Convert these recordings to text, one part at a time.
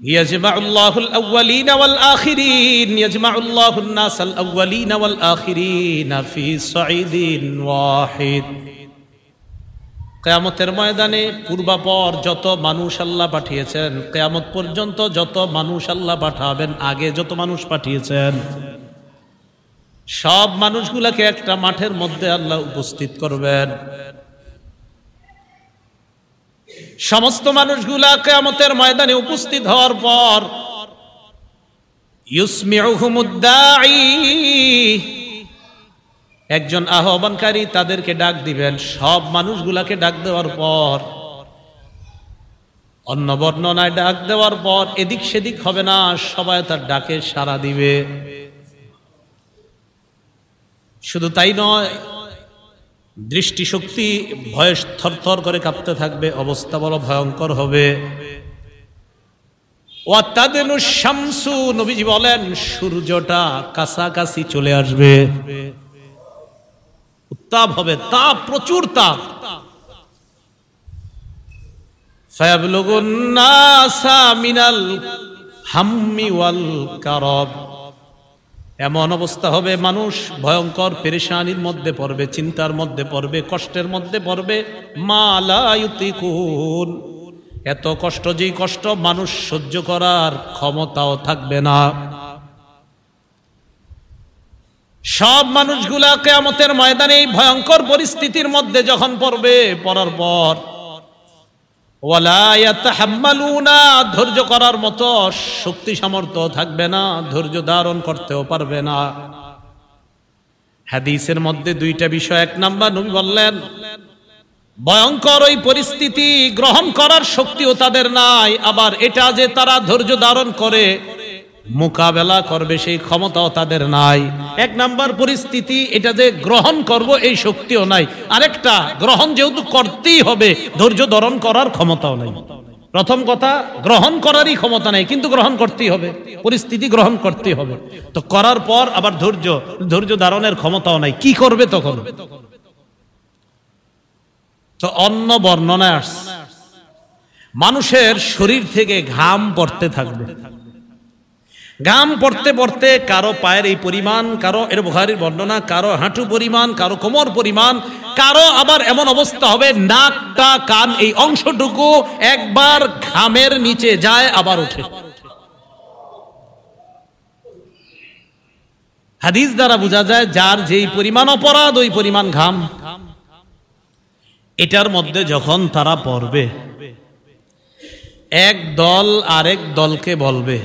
ইয়াজমাউল্লাহুল আউয়ালিনা ওয়াল আখিরিন, ইয়াজমাউল্লাহুন nasal আউয়ালিনা ওয়াল আখিরিনা ফি সাঈদিন ওয়াহিদ। কিয়ামতের ময়দানে পূর্বাপর যত মানুষ আল্লাহ পাঠিয়েছেন, কিয়ামত পর্যন্ত যত মানুষ আল্লাহ পাঠাবেন, আগে যত মানুষ পাঠিয়েছেন, সব মানুষগুলাকে একটা মাঠের মধ্যে আল্লাহ উপস্থিত করবেন। সমস্ত মানুষগুলা কিয়ামতের ময়দানে উপস্থিত হওয়ার পর ইউসমিউহুমুদ দাঈ, একজন আহ্বানকারী তাদেরকে ডাক দিবেন। সব মানুষগুলাকে ডাক দেওয়ার পর, অন্য বর্ণনায় ডাক দেওয়ার পর এদিক সেদিক হবে না, সবাই তার ডাকে সাড়া দিবে। শুধু তাই নয়, দৃষ্টিশক্তি ভয়ে থরথর করে কাঁপতে থাকবে, অবস্থা বড় ভয়ঙ্কর হবে। ওয়াতাদনু শামসু, নবীজি বলেন সূর্যটা কাছাকাছি চলে আসবে, উত্তাপ হবে, তাপ, প্রচুর তাপ। ফায়াবলুগুন নাসা মিনাল হাম্মি ওয়াল কারাব, এমন অবস্থা হবে মানুষ ভয়ঙ্কর পেরেশানির মধ্যে পড়বে, চিন্তার মধ্যে পড়বে, কষ্টের মধ্যে পড়বে। মা লা ইউতিকুন, এত কষ্ট, যেই কষ্ট মানুষ সহ্য করার ক্ষমতাও থাকবে না। সব মানুষগুলা কিয়ামতের ময়দানে এই ভয়ঙ্কর পরিস্থিতির মধ্যে যখন পড়বে, পড়ার পর ওয়ালা ইয়াতাহাম্মালুনা, ধৈর্য করার মতো শক্তি সামর্থ্য থাকবে না, ধৈর্য ধারণ করতেও পারবে না। হাদিসের মধ্যে দুইটা বিষয়। এক নাম্বার, নবী বললেন ভয়ঙ্কর ওই পরিস্থিতি গ্রহণ করার শক্তিও তাদের নাই, আবার এটা যে তারা ধৈর্য ধারণ করে মোকাবেলা করবে সেই ক্ষমতাও তাদের নাই। এক নাম্বার পরিস্থিতি, এটা যে গ্রহণ করব এই শক্তিও নাই। আরেকটা, গ্রহণ যেহেতু করতেই হবে, ধৈর্য ধারণ করার ক্ষমতাও নাই। প্রথম কথা, গ্রহণ করারই ক্ষমতা নাই, কিন্তু গ্রহণ করতেই হবে, পরিস্থিতি গ্রহণ করতেই হবে। তো করার পর আবার ধৈর্য ধারণের ক্ষমতাও নাই, কি করবে তখন? তো অন্য বর্ণনায় আসছে মানুষের শরীর থেকে ঘাম পড়তে থাকবে। ঘাম পড়তে পড়তে কারো পায়ের এই পরিমাণ, কারো, এর বুখারীর বর্ণনা, কারো হাঁটু পরিমাণ, কারো কোমর পরিমাণ, কারো আবার এমন অবস্থা হবে নাকটা, কান, এই অংশটুকু একবার ঘামের নিচে যায় আবার ওঠে। হাদিস দ্বারা বোঝা যায় যার যেই পরিমাণ অপরাধ ওই পরিমাণ ঘাম। এটার মধ্যে যখন তারা পড়বে, এক দল আরেক দলকে বলবে,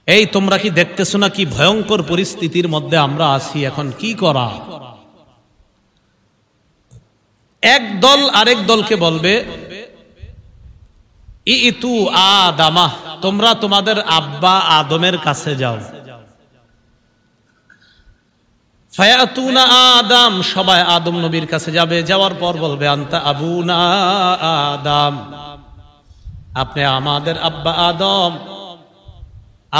এই তোমরা কি দেখতেছো না কি ভয়ঙ্কর পরিস্থিতির মধ্যে আমরা আছি, এখন কি করা? এক দল আরেক দলকে বলবে, ইতু আদামা, তোমরা তোমাদের আব্বা আদমের কাছে যাও। ফায়াতুনা আদম, সবাই আদম নবীর কাছে যাবে। যাওয়ার পর বলবে, আনতা আবুনা আদম, আপনি আমাদের আব্বা আদম,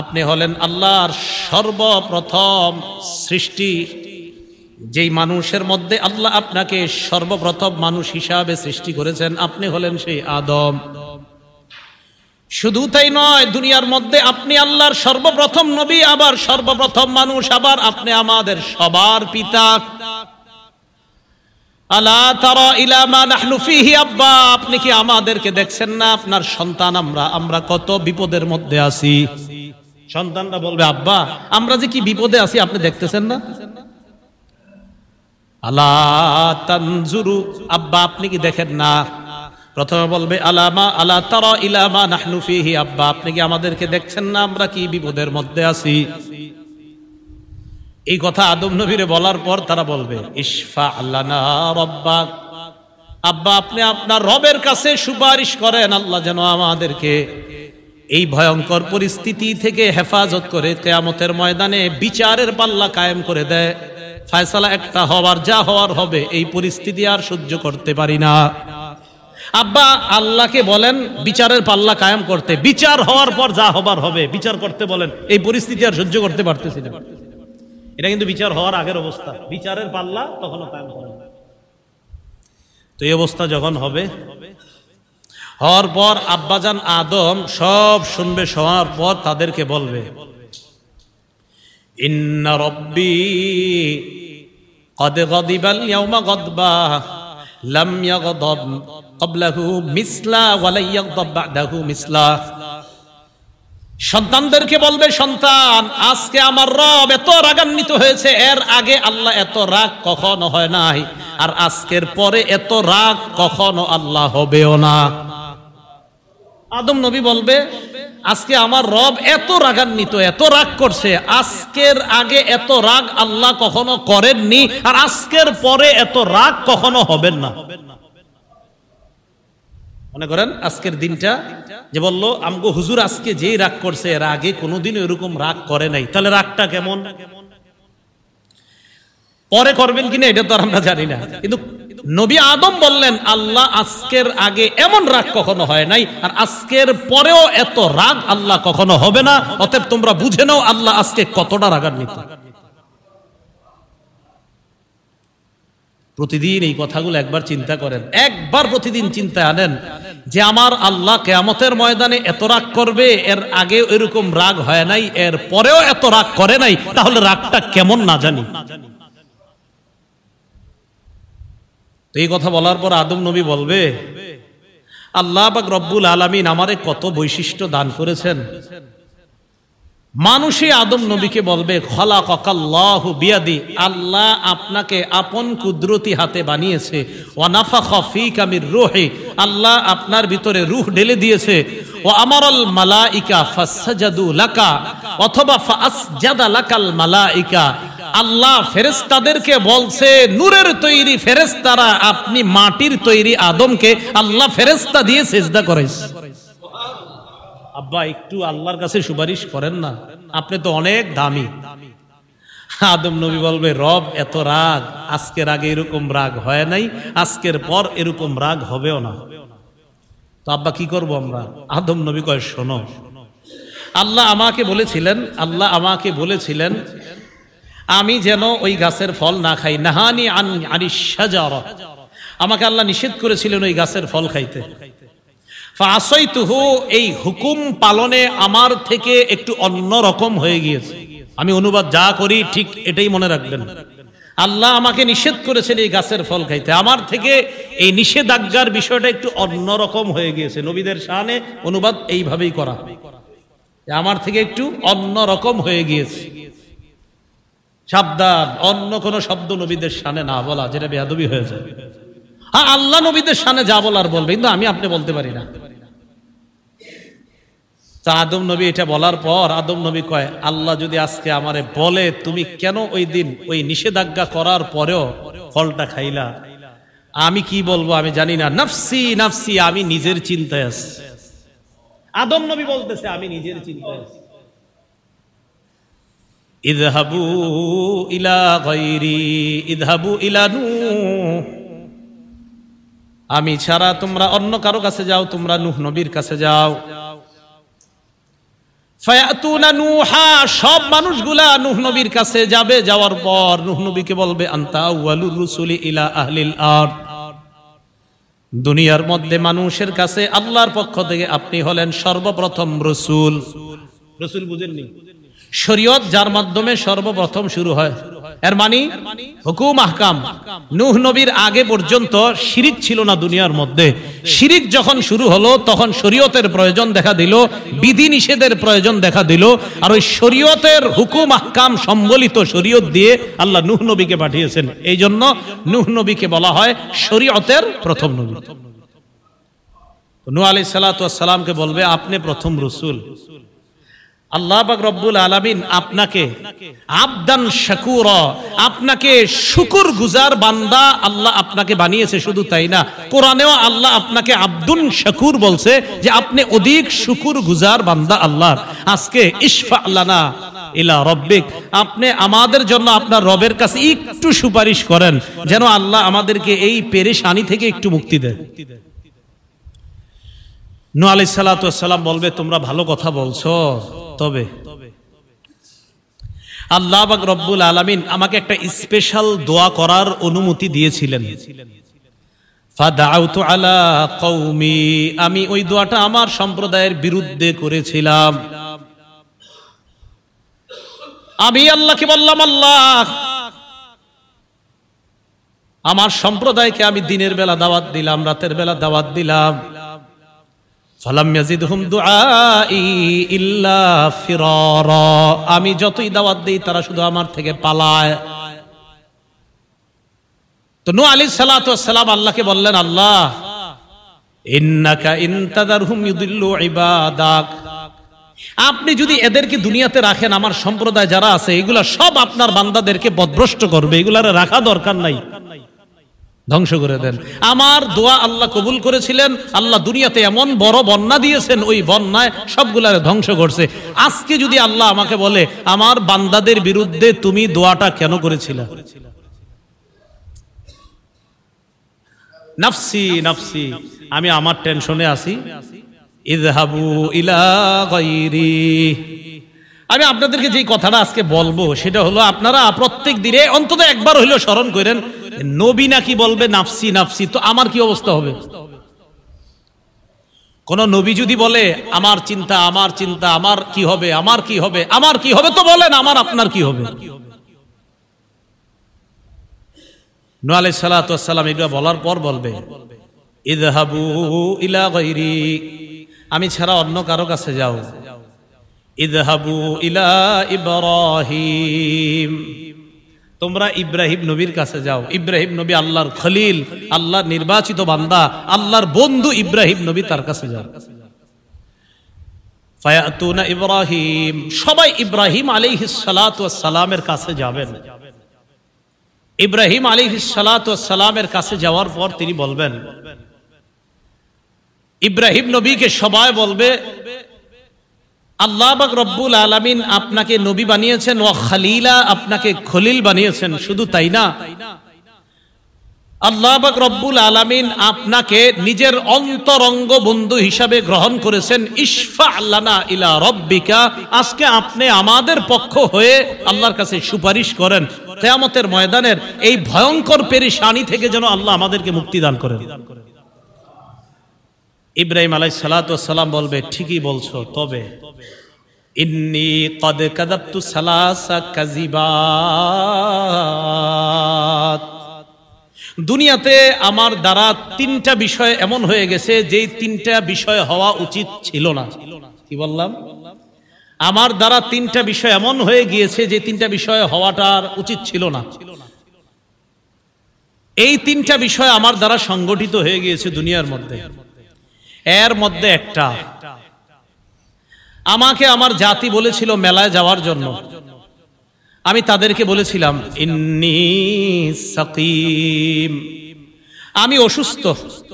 আপনি হলেন আল্লাহর সর্বপ্রথম সৃষ্টি। যেই মানুষের মধ্যে আল্লাহ আপনাকে সর্বপ্রথম মানুষ হিসাবে সৃষ্টি করেছেন, আপনি হলেন সেই আদম। শুধু তাই নয়, দুনিয়ার মধ্যে আপনি আল্লাহর সর্বপ্রথম নবী, আবার সর্বপ্রথম মানুষ, আবার আপনি আমাদের সবার পিতা। আলা তারা ইলা মা নাহনু ফিহি, আব্বা আপনি কি আমাদেরকে দেখছেন না? আপনার সন্তান আমরা কত বিপদের মধ্যে আছি। সন্তানরা বলবে, আব্বা আমরা যে কি বিপদে আছি আপনি দেখতেছেন না? আলা তানজুরু, আব্বা আপনি কি দেখেন না? প্রথমে বলবে আলা তারা ইলা মা নাহনু ফিহি, আব্বা আপনি কি আমাদেরকে দেখছেন না আমরা কি বিপদের মধ্যে আছি? এই কথা আদম নবীরে বলার পর তারা বলবে, ইশফা লানা রাব্বাক, আব্বা আপনি আপনার রবের কাছে সুপারিশ করেন, আল্লাহ যেন আমাদেরকে এই ভয়ঙ্কর পরিস্থিতি থেকে হেফাজত করে কিয়ামতের ময়দানে বিচারের পাল্লা কায়েম করে দেয়। ফয়সালা একটা হওয়ার, যা হওয়ার হবে, এই পরিস্থিতি আর সহ্য করতে পারি না। আব্বা আল্লাহকে বলেন বিচারের পাল্লা কায়েম করতে, বিচার হওয়ার পর যা হবার হবে বিচার করতে বলেন, এই পরিস্থিতি আর সহ্য করতে পারতেছি না। এটা কিন্তু বিচার হওয়ার আগের অবস্থা, বিচারের পাল্লা তখনও কায়েম হবে। তো এই অবস্থা যখন হবে, হওয়ার পর আব্বাজান আদম সব শুনবে, শোনার পর তাদেরকে বলবে, ইন্না রব্বি কদ গদিবাল ইয়াউমা গদবা লাম ইয়াগদাব ক্বাবলাহু মিসলা ওয়া লা ইয়াগদাব বা'দাহু মিসলা। সন্তানদেরকে বলবে, সন্তান, আজকে আমার রব এত রাগান্বিত হয়েছে, এর আগে আল্লাহ এত রাগ কখনো হয় নাই, আর আজকের পরে এত রাগ কখনো আল্লাহ হবেও না। আদম নবী বলবে, আজকে আমার রব এত রাগান্বিত, এত রাগ করছে, আজকের আগে এত রাগ আল্লাহ কখনো করেননি, আর আজকের পরে এত রাগ কখনো হবেন না। মনে করেন আজকের দিনটা যে বললো আমগো হুজুর আজকে যেই রাগ করছে, এর আগে কোনোদিন এরকম রাগ করে নাই, তাহলে রাগটা কেমন? পরে করবেন কিনা এটা তো আমরা জানি না, কিন্তু নবী আদম বললেন, আল্লাহ আজকের আগে এমন রাগ কখনো হয় নাই, আর আজকের পরেও এত রাগ আল্লাহ কখনো হবে না। অতএব তোমরা বুঝে নাও আল্লাহ আজকে কতটা রাগান্বিত। প্রতিদিন এই কথাগুলো একবার চিন্তা করেন, একবার প্রতিদিন চিন্তায় আনেন যে আমার আল্লাহ কিয়ামতের ময়দানে এত রাগ করবে, এর আগে এরকম রাগ হয় নাই, এর পরেও এত রাগ করে নাই, তাহলে রাগটা কেমন না জানি। তো এই কথা বলার পর আদম নবী বলবে, আল্লাহ পাক রব্বুল আলামিন আমারে কত বৈশিষ্ট্য দান করেছেন। মানুষই আদম নবীকে বলবে, খলাকাল্লাহু বিয়াদি, আল্লাহ আপনাকে আপন কুদরতি হাতে বানিয়েছে, ওয়া নাফাখা ফীকা মির রূহি, আল্লাহ আপনার ভিতরে রূহ ঢেলে দিয়েছে, ওয়া আমারাল মালাইকা ফাসজাদু লাকা, অথবা ফাসজাদা লাকাল মালাইকা, আল্লাহ ফেরেশতাদেরকে বলছে, নূরের তৈরি ফেরেশতারা আপনি মাটির তৈরি আদমকে আল্লাহ ফেরেশতা দিয়ে সিজদা করাইছে। আব্বা একটু আল্লাহর কাছে সুপারিশ করেন না, আপনি তো অনেক দামি। আদম নবী বলবে, রব এত রাগ, আজকের আগে এরকম রাগ হয় নাই, আজকের পর এরকম রাগ হবেও না। তো আব্বা কি করব আমরা? আদম নবী কয়, শোনো, আল্লাহ আমাকে বলেছিলেন আমি যেন ওই গাছের ফল না খাই, নাহানি আনিশ শাজারা, আমাকে আল্লাহ নিষেধ করেছিলেন ওই গাছের ফল খাইতে। ফাআসাইতুহু, এই হুকুম পালনে আমার থেকে একটু অন্য রকম হয়ে গিয়েছে। আমি অনুবাদ যা করি ঠিক এটাই মনে রাখবেন। আল্লাহ আমাকে নিষেধ করেছেন এই গাছের ফল খাইতে, আমার থেকে এই নিষেধাজ্ঞার বিষয়টা একটু অন্য রকম হয়ে গিয়েছে। নবীদের শানে অনুবাদ এইভাবেই করা, আমার থেকে একটু অন্য রকম হয়ে গিয়েছে। সাবধান, অন্য কোন শব্দ নবীদের শানে না বলা, যেটা বেয়াদবি হয়ে যায়। হ্যাঁ, আল্লাহ নবীদের শানে যা বলার বলবে, কিন্তু আমি আপনি বলতে পারি না। তা আদম নবী এটা বলার পর আদম নবী কয়, আল্লাহ যদি আজকে আমারে বলে তুমি কেন ওই দিন ওই নিষেধাজ্ঞা করার পরেও ফলটা খাইলা, আমি কি বলবো আমি জানি না। নাফসি নাফসি, আমি নিজের চিন্তায় আছি। আদম নবী বলতেছে, আমি নিজের চিন্তায় আছি। ইযহাবু ইলা গায়রি ইযহাবু ইলা নূহ, আমি ছাড়া তোমরা অন্য কারো কাছে যাও, তোমরা নূহ নবীর কাছে যাও। ফায়াতুনা নূহা, সব মানুষগুলা নূহ নবীর কাছে যাবে। যাওয়ার পর নূহ নবীকে বলবে, আনতা আউয়ালুর রুসুলি ইলা আহলিল আরদ, দুনিয়ার মধ্যে মানুষের কাছে আল্লাহর পক্ষ থেকে আপনি হলেন সর্বপ্রথম রসুল। রসুল বুঝেননি? শরীয়ত যার মাধ্যমে সর্বপ্রথম শুরু হয়, এর মানে হুকুম আহকাম। নূহ নবীর আগে পর্যন্ত শিরিক ছিল না দুনিয়ার মধ্যে। শিরিক যখন শুরু হলো তখন শরীয়তের প্রয়োজন দেখা দিল, বিধি নিষেধের প্রয়োজন দেখা দিল, আর ওই শরীয়তের হুকুম আহকাম সম্বলিত শরীয়ত দিয়ে আল্লাহ নূহ নবীকে পাঠিয়েছেন। এই জন্য নূহ নবীকে বলা হয় শরীয়তের প্রথম নবী। নূহ আলাইহিস সালাতু ওয়াস সালামকে বলবে, আপনি প্রথম রাসূল। আল্লাহ পাক রব্বুল আলামিন আপনাকে আবদান শাকুরা, আপনাকে শুকর গুজার বান্দা আল্লাহ আপনাকে বানিয়েছে। শুধু তাই না, কোরআনেও আল্লাহ আপনাকে আব্দুন শাকুর বলছে, যে আপনি অধিক শুকর গুজার বান্দা আল্লাহর। আজকে ইশফা লানা ইলা রব্বিক, আপনি আমাদের জন্য আপনার রবের কাছে একটু সুপারিশ করেন, যেন আল্লাহ আমাদেরকে এই পেরেশানি থেকে একটু মুক্তি দেয়। নূহ আলাইহিস সালাতু ওয়াস সালাম বলবে, তোমরা ভালো কথা বলছো, তবে আল্লাহ পাক রব্বুল আলামিন আমাকে একটা স্পেশাল দোয়া করার অনুমতি দিয়েছিলেন। ফাদাউতু আলা কওমি, আমি ওই দোয়াটা আমার সম্প্রদায়ের বিরুদ্ধে করেছিলাম। আমি আল্লাহকে বললাম, আল্লাহ আমার সম্প্রদায়কে আমি দিনের বেলা দাওয়াত দিলাম, রাতের বেলা দাওয়াত দিলাম। ফালাম ইয়াজিদহুম দুআই ইল্লা ফিরারা, আমি যতই দাওয়াত দেই তারা শুধু আমার থেকে পালায়। তো নূহ আলাইহিস সালাতু ওয়াস সালাম আল্লাহকে বললেন, আল্লাহ ইন্নাকা ইন তাযারহুম ইউদিল্লু ইবাদাক, আপনি যদি এদেরকে দুনিয়াতে রাখেন, আমার সম্প্রদায় যারা আছে এগুলা সব আপনার বান্দাদেরকে পথভ্রষ্ট করবে, এগুলার রাখা দরকার নাই, ধ্বংস করে দেন। আমার দোয়া আল্লাহ কবুল করেছিলেন, আল্লাহ দুনিয়াতে এমন বড় বন্যা দিয়েছেন, ওই বন্যায় সবগুলারে ধ্বংস করছে। আজকে যদি আল্লাহ আমাকে বলে আমার বান্দাদের বিরুদ্ধে তুমি দোয়াটা কেন করেছিলে? নাফসি নাফসি, আমি আমার টেনশনে আছি। ইযহাবু ইলা গায়রি, আমি আপনাদেরকে যে কথাটা আজকে বলবো সেটা হলো, আপনারা প্রত্যেক দিনে অন্তত একবার হইলেও স্মরণ করেন, নবী নাকি বলবে নাফসি নাফসি, তো আমার কি অবস্থা হবে? কোন নবী যদি বলে আমার চিন্তা আমার চিন্তা, আমার কি হবে আমার কি হবে আমার কি হবে, তো বলেন আমার আপনার কি হবে? নূহ আলাইহিস সালাতু ওয়াস সালাম এগুলো বলার পর বলবে, ইযহাবু ইলা গায়রি, আমি ছাড়া অন্য কারো কাছে যাও। ইযহাবু ইলা ইব্রাহিম, তোমরা ইব্রাহিম নবীর কাছে যাও। ইব্রাহিম নবী আল্লাহর খলিল, আল্লাহর নির্বাচিত বান্দা, আল্লাহর বন্ধু ইব্রাহিম নবী, তার কাছে যাও। ফায়াতুনা ইব্রাহিম, সবাই ইব্রাহিম আলাইহিস সালাতু ওয়াস সালামের কাছে যাবেন। ইব্রাহিম আলাইহিস সালাতু ওয়াস সালামের কাছে যাওয়ার পর তিনি বলবেন, ইব্রাহিম নবীকে সবাই বলবে, আল্লাহ পাক রব্বুল আলামিন আপনাকে নবী বানিয়েছেন, ওয়া খলিলা, আপনাকে খলিল বানিয়েছেন। শুধু তাই না, আল্লাহ পাক রব্বুল আলামিন আপনাকে নিজের অন্তরঙ্গ বন্ধু হিসাবে গ্রহণ করেছেন। ইশফা লানা ইলা রব্বিকা, আজকে আপনি আমাদের পক্ষ হয়ে আল্লাহর কাছে সুপারিশ করেন, কিয়ামতের ময়দানের এই ভয়ঙ্কর পেরেশানি থেকে যেন আল্লাহ আমাদেরকে মুক্তি দান করেন। ইব্রাহিম আলাইহিস সালাতু ওয়াস সালাম বলবে, ঠিকই বলছো, তবে ইন্নী ক্বাদ কাযাবতু সালাসা কাযিবাত, দুনিয়াতে আমার দ্বারা তিনটা বিষয় এমন হয়ে গেছে যেই তিনটা বিষয় হওয়া উচিত ছিল না। কি বললাম? আমার দ্বারা তিনটা বিষয় এমন হয়ে গিয়েছে যে তিনটা বিষয় হওয়াটার উচিত ছিল না। এই তিনটা বিষয় আমার দ্বারা সংগঠিত হয়ে গিয়েছে দুনিয়ার মধ্যে। এর মধ্যে একটা, আমাকে আমার জাতি বলেছিল মেলায় যাওয়ার জন্য, আমি তাদেরকে বলেছিলাম ইন্নী সাকিম, আমি অসুস্থ,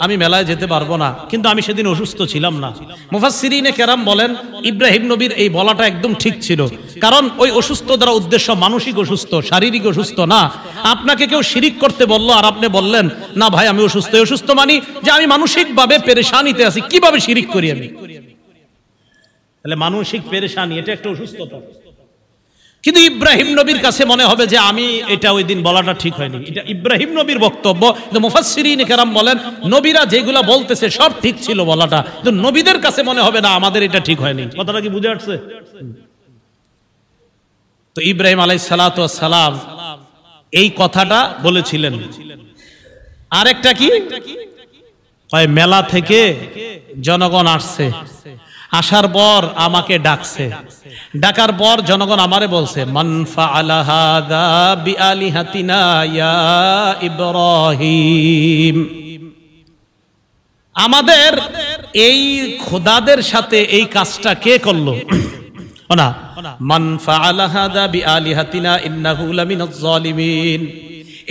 আমি মেলায় যেতে পারবো না। কিন্তু আমি সেদিন অসুস্থ ছিলাম না। মুফাসসিরিনে কেরাম বলেন, ইব্রাহিম নবীর এই বলাটা একদম ঠিক ছিল, কারণ ওই অসুস্থ দ্বারা উদ্দেশ্য মানসিক অসুস্থ, শারীরিক অসুস্থ না। আপনাকে কেউ শিরিক করতে বললো আর আপনি বললেন না ভাই আমি অসুস্থ, অসুস্থ মানি যে আমি মানসিকভাবে পেরেশানিতে আছি, কিভাবে শিরিক করি আমি? তাহলে মানসিক পেরেশানি এটা একটা অসুস্থতা। কিন্তু ইব্রাহিম নবীর কাছে মনে হবে যে আমি এটা ওই দিন বলাটা ঠিক হয়নি, এটা ইব্রাহিম নবীর বক্তব্য। কিন্তু মুফাসসিরিন কেরাম বলেন নবীরা যেগুলা বলতেছে সব ঠিক ছিল বলাটা, কিন্তু নবীদের কাছে মনে হবে না আমাদের এটা ঠিক হয়নি। কথাটা কি বুঝে আসছে? তো ইব্রাহিম আলাইহিস সালাতু ওয়াস সালাম এই কথাটা বলেছিলেন। আরেকটা কি, মেলা থেকে জনগণ আসছে, আসার পর আমাকে ডাকছে, ডাকার পর জনগণ আমারে বলছে মান ফাআলা হাযা বিআলিহাতিনা ইয়া ইব্রাহিম, আমাদের এই খোদাদের সাথে এই কাজটা কে করলো? না, মান ফাআলা হাযা বিআলিহাতিনা ইন্নাহু লামিনাজ জালিমিন,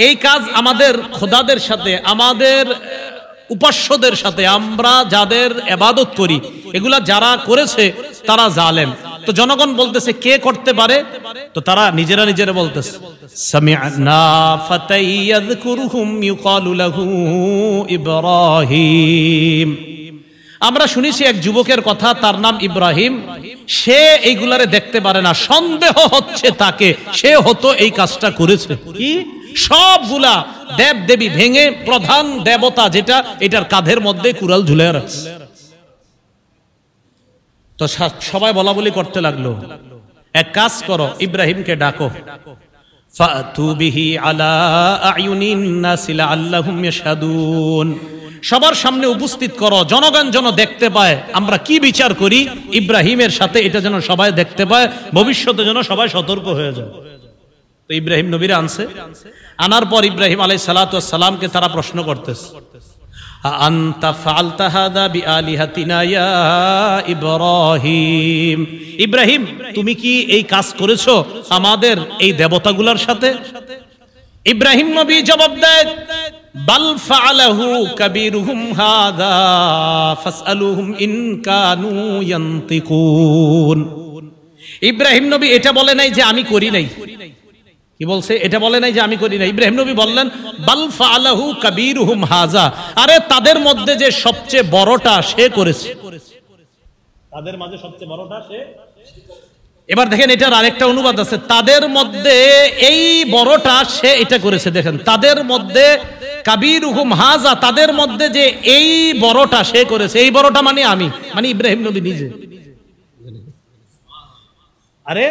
এই কাজ আমাদের খোদাদের সাথে, আমাদের উপাস্যদের সাথে, আমরা যাদের ইবাদত করি এগুলা যারা করেছে তারা জালেম। তো জনগণ বলতেছে কে করতে পারে? তো তারা নিজেরা নিজেরা বলতেছে সামি'না ফাতাইয়াযকুরুহুম ইউকালু লাহু ইব্রাহিম, আমরা শুনেছি এক যুবকের কথা, তার নাম ইব্রাহিম, সে এইগুলারে দেখতে পারে না, সন্দেহ হচ্ছে তাকে, সে হতো এই কাজটা করেছে। কি সবগুলা দেব দেবী ভেঙে প্রধান দেবতা যেটা, এটার কাঁধের মধ্যে কুড়াল ঝুলে রাখছে। তো সবাই বলা বলি করতে লাগলো, এক কাজ করো, ইব্রাহিমকে ডাকো, ফাতু বিহি আলা আয়ুনিন নাস লাআল্লাহুম ইয়াশহাদুন, সবার সামনে উপস্থিত করো, জনগণ যেন দেখতে পায় আমরা কি বিচার করি ইব্রাহিমের সাথে, এটা যেন সবাই দেখতে পায়, ভবিষ্যতে যেন সবাই সতর্ক হয়ে যায়। তো ইব্রাহিম নবীরা আনছে, আনার পর ইব্রাহিম আলাইহিস সালাতু ওয়াস সালামকে তারা প্রশ্ন করতেছে, আনতা ফাআলতা হাদা বিআলিহাতিনা ইয়া ইব্রাহিম, ইব্রাহিম তুমি কি এই কাজ করেছো আমাদের এই দেবতাগুলোর সাথে? ইব্রাহিম নবী জবাব দেয়, বাল ফাআলাহু কাবীরুহুম হাদা ফাসআলুহুম ইন কানু ইয়ান্তিকুন। ইব্রাহিম নবী এটা বলে নাই যে আমি করি নাই, কি বলছে? এটা বলে নাই যে আমি করি নাই। ইব্রাহিম নবী বললেন বাল ফাআলাহু কাবীরুহুম হাযা, আরে তাদের মধ্যে যে সবচেয়ে বড়টা সে করেছে, তাদের মাঝে সবচেয়ে বড়টা সে। এবার দেখেন এটার আরেকটা অনুবাদ আছে, তাদের মধ্যে এই বড়টা সে এটা করেছে। দেখেন তাদের মধ্যে কাবীরুহুম হাযা, তাদের মধ্যে যে এই বড়টা সে করেছে, এই বড়টা মানে আমি, মানে ইব্রাহিম নবী নিজে। আরে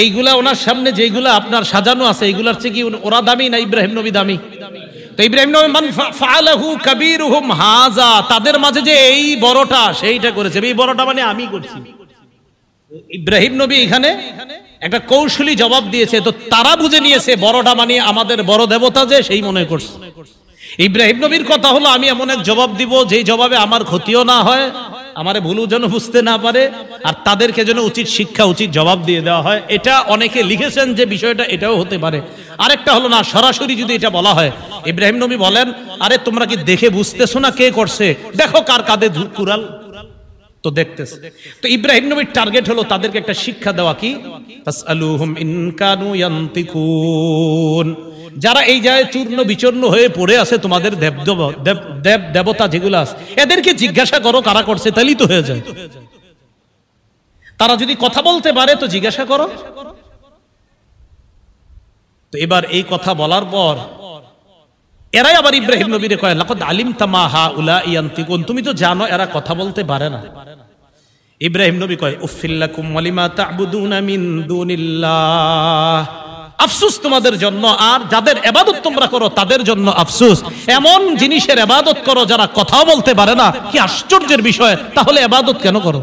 এইগুলা ওনার সামনে যেগুলা আপনার সাজানো আছে, এইগুলার চেয়ে কি ওরা দামি না ইব্রাহিম নবী দামি? তো ইব্রাহিম নবী মান ফাআলাহু কাবীরুহুম হাযা, তাদের মাঝে যে এই বড়টা সেইটা করেছে, এই বড়টা মানে আমি করছি। ইব্রাহিম নবী এখানে একটা কৌশলী জবাব দিয়েছে, তো তারা বুঝে নিয়েছে বড়টা মানে আমাদের বড় দেবতা যে, সেই মনে করছে। ইব্রাহিম নবীর কথা হলো আমি এমন এক জবাব দিব যে জবাবে আমার ক্ষতিও না হয়, আমারে ভুলও যেন বুঝতে না পারে, আর তাদেরকে যেন উচিত শিক্ষা উচিত জবাব দিয়ে দেওয়া হয়। এটা অনেকে লিখেছেন যে বিষয়টা এটাও হতে পারে। আরেকটা হলো না, সরাসরি যদি এটা বলা হয়, ইব্রাহিম নবী বলেন আরে তোমরা কি দেখে বুঝতেছো না কে করছে, দেখো কার কাঁধে কুড়াল, তো দেখতেছে। তো ইব্রাহিম নবীর টার্গেট হলো তাদেরকে একটা শিক্ষা দেওয়া, কি ফাসআলুহুম ইন কানু ইয়ান্তিকুন, যারা এই জায়গায় চূর্ণ বিচূর্ণ হয়ে পড়ে আছে তোমাদের দেবতা যেগুলো আছে, এদেরকে জিজ্ঞাসা করো কারা করছে, তাহলেই তো হয়ে যায়। তারা যদি কথা বলতে পারে তো জিজ্ঞাসা করো। তো এবার এই কথা বলার পর এরাই আবার ইব্রাহিম নবীরে কয় লাকাদ আলিমতা মা হাউলা ইয়ান্তিকুন, তুমি তো জানো এরা কথা বলতে পারে না। ইব্রাহিম নবী কয় উফিল্লাকুম ওয়ালিমা তা'বুদুনা মিন দুনিল্লাহ, আফসোস তোমাদের জন্য, আর যাদের ইবাদত তোমরা করো তাদের জন্য আফসোস। এমন জিনিসের ইবাদত করো যারা কথাও বলতে পারে না, কি আশ্চর্যের বিষয়, তাহলে ইবাদত কেন করো?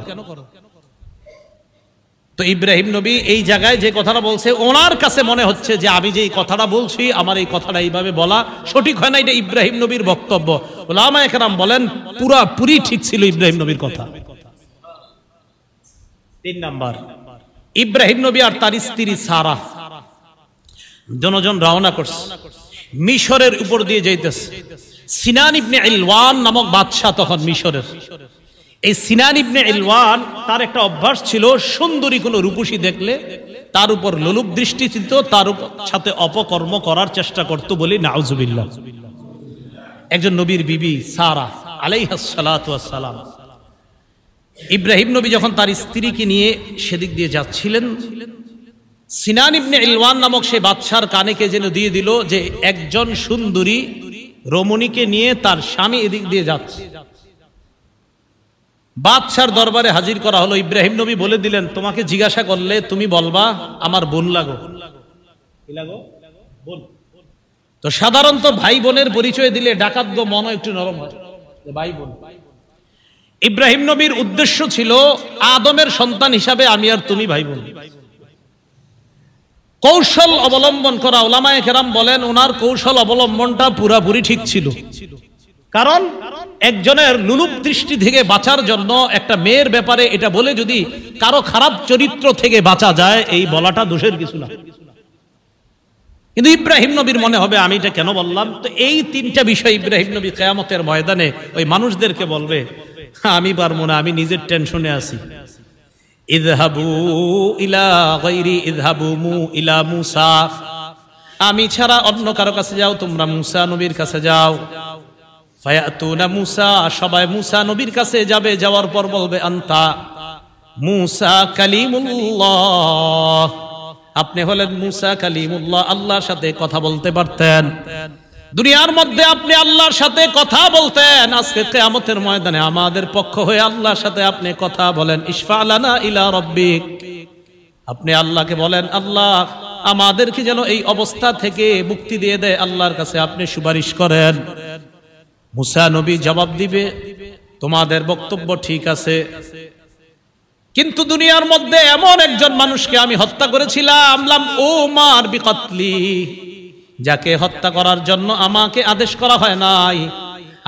তো ইব্রাহিম নবী এই জায়গায় যে কথাটা বলছে, ওনার কাছে মনে হচ্ছে যে আমি যে এই কথাটা বলছি, আমার এই কথাটা এইভাবে বলা সঠিক হয় না, এটা ইব্রাহিম নবীর বক্তব্য। উলামায়ে কেরাম বলেন পুরোপুরি ঠিক ছিল ইব্রাহিম নবীর কথা। 3 নাম্বার, ইব্রাহিম নবী আর তার স্ত্রী সারা দুজন রওনা করছে, মিশরের উপর দিয়ে যাইতেছে। সিনান ইবনে ইলওয়ান নামক বাদশা তখন মিশরের। এই সিনান ইবনে ইলওয়ান তার একটা অভ্যাস ছিল, সুন্দরী কোনো রূপসী দেখলে তার উপর লোলুপ দৃষ্টি ছিল, তার সাথে অপকর্ম করার চেষ্টা করত বলি নাউজুবিল্লাহ। একজন নবীর বিবি সারা আলাইহাস সালাতু ওয়াস সালাম, ইব্রাহিম নবী যখন তার স্ত্রীকে নিয়ে সেদিক দিয়ে যাচ্ছিলেন, সিনান ইবনে ইলওয়ান নামক সেই বাদশার কানে কে যেন দিয়ে দিল যে একজন সুন্দরী রমণীকে নিয়ে তার স্বামী এদিক দিয়ে যাচ্ছে। বাদশার দরবারে হাজির করা হলো। ইব্রাহিম নবী বলে দিলেন তোমাকে জিজ্ঞাসা করলে তুমি বলবা আমার বোন লাগো। কি লাগো? বোন। তো সাধারণত ভাই বোনের পরিচয় দিলে ডাকাত গো মন একটু নরম হয়, ভাই বোন। ইব্রাহিম নবীর উদ্দেশ্য ছিল আদমের সন্তান হিসাবে আমি আর তুমি ভাই বোন। কৌশল অবলম্বন করা, উলামায়ে কেরাম বলেন ওনার কৌশল অবলম্বনটা পুরাপুরি ঠিক ছিল। কারণ একজনের লুলুপ দৃষ্টি থেকে বাঁচার জন্য একটা মেয়ের ব্যাপারে এটা বলে যদি কারো খারাপ চরিত্র থেকে বাঁচা যায়, এই বলাটা দোষের কিছু না। কিন্তু ইব্রাহিম নবীর মনে হবে আমি এটা কেন বললাম। তো এই 3টা বিষয় ইব্রাহিম নবী কিয়ামতের ময়দানে ওই মানুষদেরকে বলবে, আমি পারবো না, আমি নিজের টেনশনে আছি। ইযহাবু ইলা গায়রি ইযহাবু ইলা মূসা, আমি ছাড়া অন্য কারো কাছে যাও, তোমরা মূসা নবীর কাছে যাও। ফায়াতুনা মূসা, সবাই মূসা নবীর কাছে যাবে, যাওয়ার পর বলবে আনতা মূসা কালিমুল্লাহ, আপনি হলেন মুসা কালিমুল্লাহ, আল্লাহর সাথে কথা বলতে পারতেন। দুনিয়ার মধ্যে আপনি আল্লাহর সাথে কথা বলতেন, আজকে কিয়ামতের ময়দানে আমাদের পক্ষ হয়ে আল্লাহর সাথে আপনি কথা বলেন। ইশফা লানা ইলা রাব্বিক, আপনি আল্লাহকে বলেন আল্লাহ আমাদেরকে যেন এই অবস্থা থেকে মুক্তি দিয়ে দেয়, আল্লাহর কাছে আপনি সুপারিশ করেন। মুসা নবী জবাব দিবে, তোমাদের বক্তব্য ঠিক আছে, কিন্তু দুনিয়ার মধ্যে এমন একজন মানুষকে আমি হত্যা করেছিলাম, লাম উমার বিকতলি, যাকে হত্যা করার জন্য আমাকে আদেশ করা হয় নাই,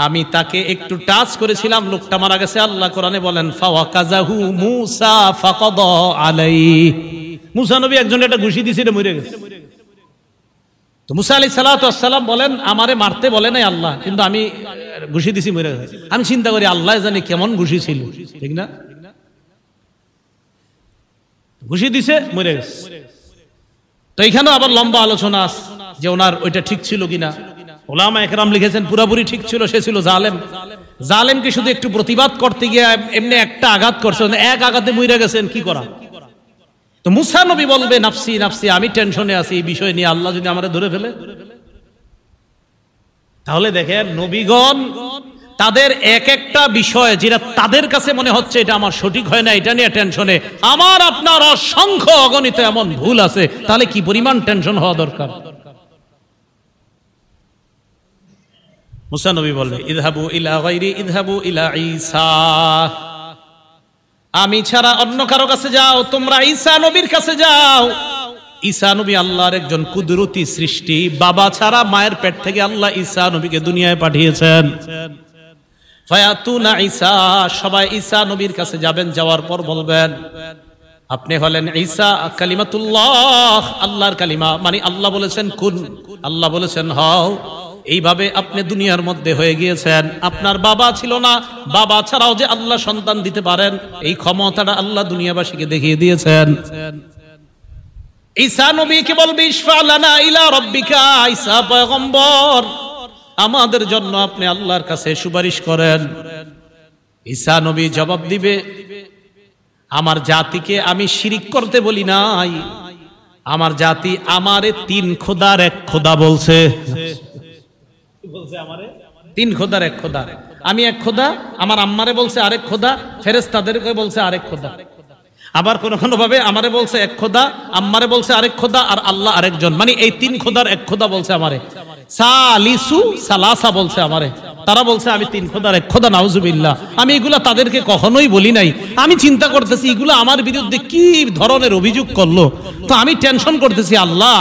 আমি তাকে একটু টাচ করেছিলাম, লোকটা মারা গেছে। আল্লাহ কোরআনে বলেন ফাওয়াকাযাহু মুসা ফাকাদা আলাইহি, মুসা নবী একজন একটা ঘুষি দিয়েছিল, মরে গেছে। তো মুসা আলাইহিস সালাতু ওয়াস সালাম বলেন আমারে মারতে বলে নাই আল্লাহ, কিন্তু আমি ঘুষি দিছি, মরে গেছে। আমি চিন্তা করি আল্লাহ জানি কেমন ঘুষি ছিল, ঠিক না? ঘুষি দিছে, মরে গেছে। তো এখানেও আবার লম্বা আলোচনা আছে যে ওনার ওইটা ঠিক ছিল কিনা। ওলামা একরাম লিখেছেন পুরাপুরি ঠিক ছিল, সে ছিল জালেম। জালেমকে শুধু একটু প্রতিবাদ করতে গিয়ে এমনি একটা আঘাত করছে, এক আঘাতে মরে গেছেন, কি করা? তো মুসা নবী বলবে নাফসি নাফসি, আমি টেনশনে আছি এই বিষয় নিয়ে, আল্লাহ যদি আমারে ধরে ফেলে। তাহলে দেখেন নবীগণ তাদের এক একটা বিষয় যেটা তাদের কাছে মনে হচ্ছে এটা আমার সঠিক হয় না, এটা নিয়ে টেনশনে। আমার আপনার অসংখ্য অগণিত এমন ভুল আছে, তাহলে কি পরিমাণ টেনশন হওয়া দরকার। মুসা নবী বলবে ইযহাবু ইলা গায়রি ইযহাবু ইলা ঈসা, আমি ছাড়া অন্য কারো কাছে যাও, তোমরা ঈসা নবীর কাছে যাও। ঈসা নবী আল্লাহর একজন কুদরতি সৃষ্টি, বাবা ছাড়া মায়ের পেট থেকে আল্লাহ ঈসা নবীকে দুনিয়ায় পাঠিয়েছেন। ফায়াতুনা ঈসা, সবাই ঈসা নবীর কাছে যাবেন, যাওয়ার পর বলবেন আপনি হলেন ঈসা কালিমাতুল্লাহ, আল্লাহর কালিমা, মানে আল্লাহ বলেছেন কুন, আল্লাহ বলেছেন হও, এইভাবে আপনি দুনিয়ার মধ্যে হয়ে গিয়েছেন। আপনার বাবা ছিল না, বাবা ছাড়াও যে আল্লাহ সন্তান দিতে পারেন এই ক্ষমতাটা আল্লাহ দুনিয়াবাসীকে দেখিয়ে দিয়েছেন। ঈসা নবীকে বলবে ইশফা লানা ইলা রাব্বিকা, ঈসা পয়গম্বর আমাদের জন্য আপনি আল্লাহর কাছে সুপারিশ করেন। ঈসা নবী জবাব দিবে আমার জাতিকে আমি শিরিক করতে বলি নাই, আমার জাতি আমারে তিন খোদার এক খোদা বলছে। তিন খোদার এক খোদা, আমি এক খোদা, আমার আম্মারে বলছে আরেক খোদা, ফেরেশতাদেরকে বলছে আরেক খোদা। আবার কোন কোন ভাবে আমারে বলছে এক খোদা, আম্মারে বলছে আরেক খোদা, আর আল্লাহ আরেকজন, মানে এই তিন খোদার এক খোদা বলছে আমারে। সালিসু সালাসা বলছে আমারে, তারা বলছে আমি তিন খোদার এক খোদা, নাউজুবিল্লাহ। আমি এগুলা তাদেরকে কখনোই বলি নাই। আমি চিন্তা করতেছি এগুলো আমার বিরুদ্ধে কি ধরনের অভিযোগ করলো, তো আমি টেনশন করতেছি আল্লাহ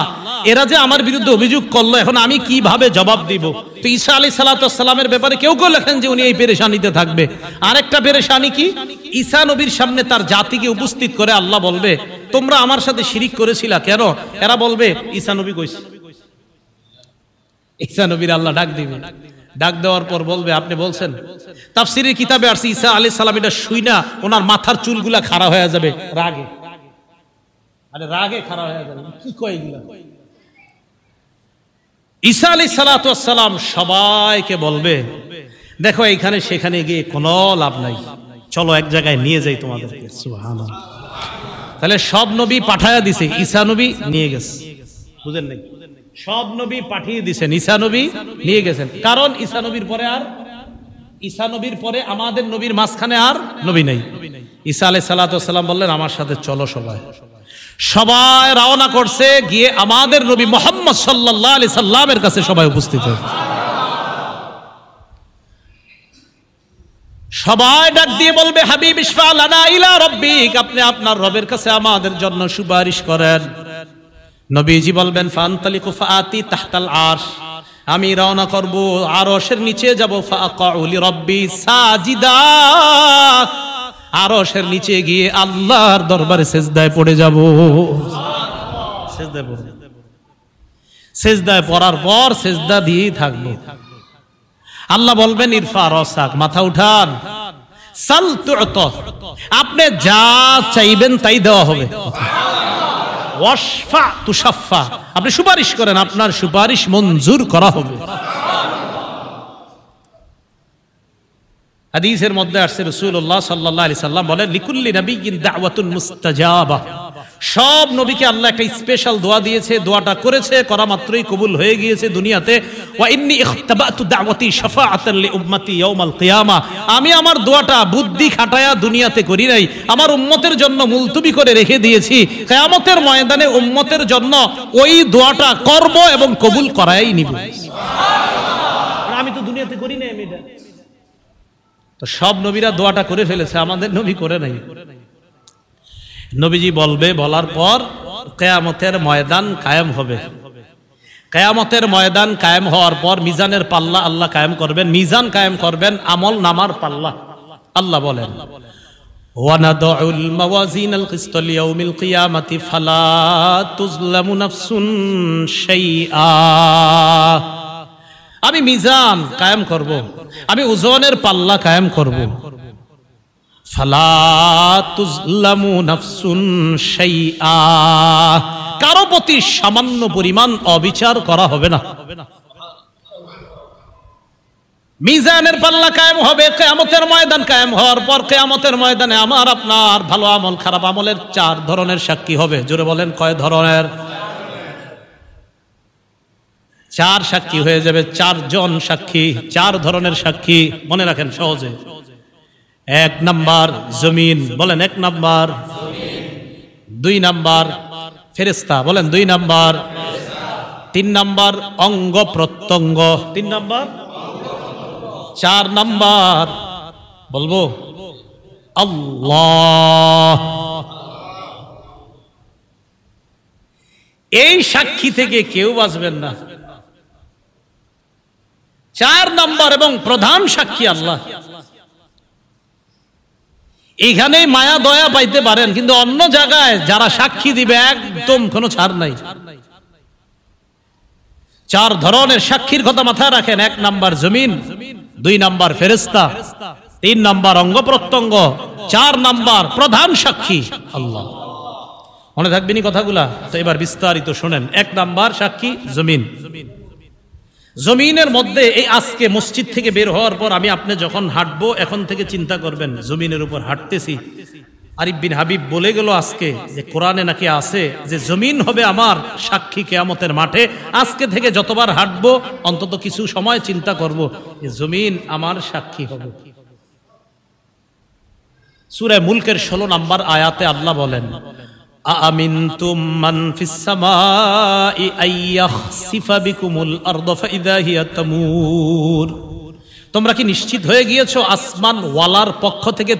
এরা যে আমার বিরুদ্ধে অভিযোগ করলো, এখন আমি কিভাবে জবাব দিব। তো ঈসা আলাইহিস সালাতু ওয়াস সালামের ব্যাপারে কেউ কেউ লেখেন যে উনি এই পেরেশানিতে থাকবে। আরেকটা পেরেশানি কি, ঈসা নবীর সামনে তার জাতিকে উপস্থিত করে আল্লাহ বলবে তোমরা আমার সাথে শিরিক করেছিলা কেন? এরা বলবে ঈসা নবী কইছে। ঈসা নবীর আল্লাহ ডাক দিবে, ডাক দেওয়ার পর বলবে আপনি বলছেন। তাফসীরের কিতাবে আসছে ঈসা আলাইহিস সালাম এটা শুইনা ওনার মাথার চুলগুলা খাড়া হয়ে যাবে রাগে, আরে রাগে খাড়া হয়ে যাবে, কি কয় এগুলা। ঈসা আলাইহিস সালাতু ওয়াস সালাম সবাইকে বলবে দেখো এখানে সেখানে গিয়ে কোনো লাভ নাই, চলো এক জায়গায় নিয়ে যাই তোমাদেরকে। সুবহানাল্লাহ। তাহলে সব নবী পাঠায়া দিছে, ঈসা নবী নিয়ে গেছে, বুঝেন নাই? সব নবী পাঠিয়ে দিয়েছেন, ঈসা নবী নিয়ে গেছেন। কারণ ঈসা নবীর পরে আর, ঈসা নবীর পরে আমাদের নবীর মাঝখানে আর নবী নেই। ঈসা আলাইহিস সালাতু ওয়াস সালাম বললেন আমার সাথে চলো সবাই। সবাই রওনা করছে, গিয়ে আমাদের নবী মুহাম্মদ সাল্লাল্লাহু আলাইহি সাল্লামের কাছে সবাই উপস্থিত হয়েছে। সবাই ডাক দিয়ে বলবে হাবিব ইশফা লানা ইলা রাব্বিক, আপনি আপনার রবের কাছে আমাদের জন্য সুপারিশ করেন। নবীজি বলবেন ফান্তালিকু ফাআতি তাহতাল আরশ, আমি রওনা করব আরশের নিচে যাব। ফাআকাউ লিরাব্বি সাজিদা, আরশের নিচে গিয়ে আল্লাহর দরবারে সিজদায় পড়ে যাব। সিজদায় পড়ব, সিজদায় পড়ার পর সিজদা দিয়েই থাকবো। আল্লাহ বলবেন ইরফা রাসাক, মাথা উঠান। সাল তু'তা, আপনি যা চাইবেন তাই দেওয়া হবে। ওয়াশফা তুশাফা, আপনি সুপারিশ করেন, আপনার সুপারিশ মঞ্জুর করা হবে। হাদিসের মধ্যে আসছে রাসূলুল্লাহ সাল্লাল্লাহু আলাইহি সাল্লাম বলেন লিকুল্লি নাবিয়্যিন দাওয়াতুন মুস্তাজাবা, সব নবীকে আল্লাহ একটা স্পেশাল দোয়া দিয়েছে, দোয়াটা করেছে, করা মাত্রই কবুল হয়ে গিয়েছে দুনিয়াতে। ওয়া ইন্নী ইখতাবাতু দাওয়াতি শাফাআতান লিউম্মতি ইয়াউমাল কিয়ামা, আমি আমার দোয়াটা বুদ্ধি খাটায়া দুনিয়াতে করি নাই, আমার উম্মতের জন্য মুলতবি করে রেখে দিয়েছি, কিয়ামতের ময়দানে উম্মতের জন্য ওই দোয়াটা করব এবং কবুল করাই নিব। সুবহানাল্লাহ। আমি তো দুনিয়াতে করি নাই, আমি তো সব নবীরা দোয়াটা করে ফেলেছে, আমাদের নবী করে নাই। নবীজি বলবে, বলার পর কিয়ামতের ময়দান কায়েম হবে। কিয়ামতের ময়দান কায়েম হওয়ার পর মিজানের পাল্লা আল্লাহ কায়েম করবেন, মিজান কায়েম করবেন, আমল নামার পাল্লা। আল্লাহ বলেন, ওয়ানাদউল মাওয়াজিনাল কিসত লিয়াউমিল কিয়ামাতি ফালা তুজলামু নাফসুন শাইআ, আমি মিজান কায়েম করব, আমি ওজনের পাল্লা কায়েম করব। ফালা তুজলামু নাফসুন শাইআ, কারো প্রতি সামান্য পরিমাণ অবিচার করা হবে না। মিজানের পাল্লা কায়েম হবে, কিয়ামতের ময়দান কায়েম হওয়ার পর কিয়ামতের ময়দানে আমার আপনার ভালো আমল খারাপ আমলের 4 ধরনের সাক্ষী হবে। জোরে বলেন, কয় ধরনের? 4 সাক্ষী হয়ে যাবে, 4 জন সাক্ষী, 4 ধরনের সাক্ষী। মনে রাখেন সহজে। 1 নাম্বার জমিন, বলেন 1 নাম্বার। 2 নাম্বার ফেরেশতা, বলেন 2 নাম্বার। 3 নাম্বার অঙ্গ প্রত্যঙ্গ, 3 নাম্বার। 4 নাম্বার বলবো আল্লাহ। এই সাক্ষী থেকে কেউ বাঁচবেন না। 4 নাম্বার এবং প্রধান সাক্ষী আল্লাহ। এখানে মায়া দয়া পাইতে পারেন, কিন্তু অন্য জায়গায় যারা সাক্ষী দিবে একদম কোনো ছাড় নাই। 4 ধরনের সাক্ষীর কথা মাথায় রাখেন। 1 নাম্বার জমিন, 2 নাম্বার ফেরেশতা, 3 নাম্বার অঙ্গ প্রত্যঙ্গ, 4 নাম্বার প্রধান সাক্ষী আল্লাহ। মনে থাকবেনি কথাগুলা? তো এবার বিস্তারিত শুনেন। 1 নাম্বার সাক্ষী জমিন। জমিনের মধ্যে এই আজকে মসজিদ থেকে বের হওয়ার পর আমি আপনি যখন হাঁটবো, এখন থেকে চিন্তা করবেন জমিনের উপর হাঁটতেছি। আরিফ বিন হাবিব বলে গেল আজকে যে কোরআনে নাকি আছে যে জমিন হবে আমার সাক্ষী কিয়ামতের মাঠে। আজকে থেকে যতবার হাঁটবো অন্তত কিছু সময় চিন্তা করব যে জমিন আমার সাক্ষী হবে। সূরা মুলকের 16 নম্বর আয়াতে আল্লাহ বলেন, আমিনতুম মান ফিস সামাই আইয়াখসিফা বিকুমুল আরদা ফাইদা হিয়া তামুর, তোমরা কি নিশ্চিত হয়ে গিয়েছো আসমান ওয়ালার পক্ষ থেকে?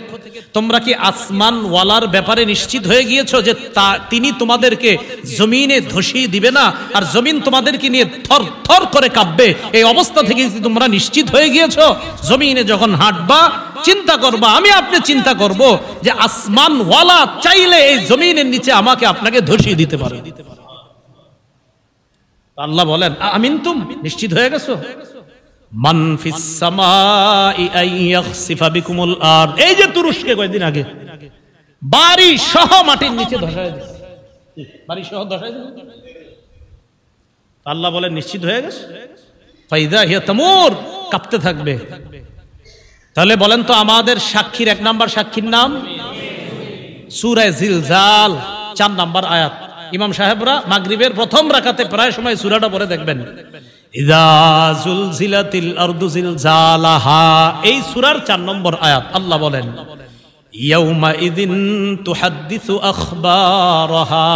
তোমরা কি আসমান ওয়ালার ব্যাপারে নিশ্চিত হয়ে গিয়েছো যে তিনি তোমাদেরকে জমিনে ধসিয়ে দিবে না, আর জমিন তোমাদেরকে নিয়ে থর থর করে কাঁপবে? এই অবস্থা থেকে তোমরা নিশ্চিত হয়ে গিয়েছো? জমিনে যখন হাঁটবা চিন্তা করবা, আমি আপনি চিন্তা করব যে আসমান ওয়ালা চাইলে এই জমিনের নিচে আমাকে আপনাকে ধসিয়ে দিতে পারে। আল্লাহ বলেন, আমিনতুম, নিশ্চিত হয়ে গেছো? মান ফিস সামাই আইয়াখসিফা বিকুমুল আরদ, এই যে তুরস্কে কয়েকদিন আগে বাড়ি সহ মাটির নিচে ধসায় দিয়েছে, বাড়ি সহ ধসায় দিয়েছে। আল্লাহ বলেন নিশ্চিত হয়ে গেছে? ফাইদা হিয়া তামুর, কাঁপতে থাকবে। তাহলে বলেন তো আমাদের সাক্ষীর 1 নাম্বার সাক্ষীর নাম সূরা জিলজাল 4 নাম্বার আয়াত। ইমাম সাহেবরা মাগরিবের প্রথম রাকাতে প্রায় সময় সূরাটা পড়ে দেখবেন, ইযা যুলজিলাতিল আরদু জিলজালাহা, এই সূরার 4 নম্বর আয়াত। আল্লাহ বলেন, ইয়াউমা ইযিন তুহাদ্দিসু আখবারাহা,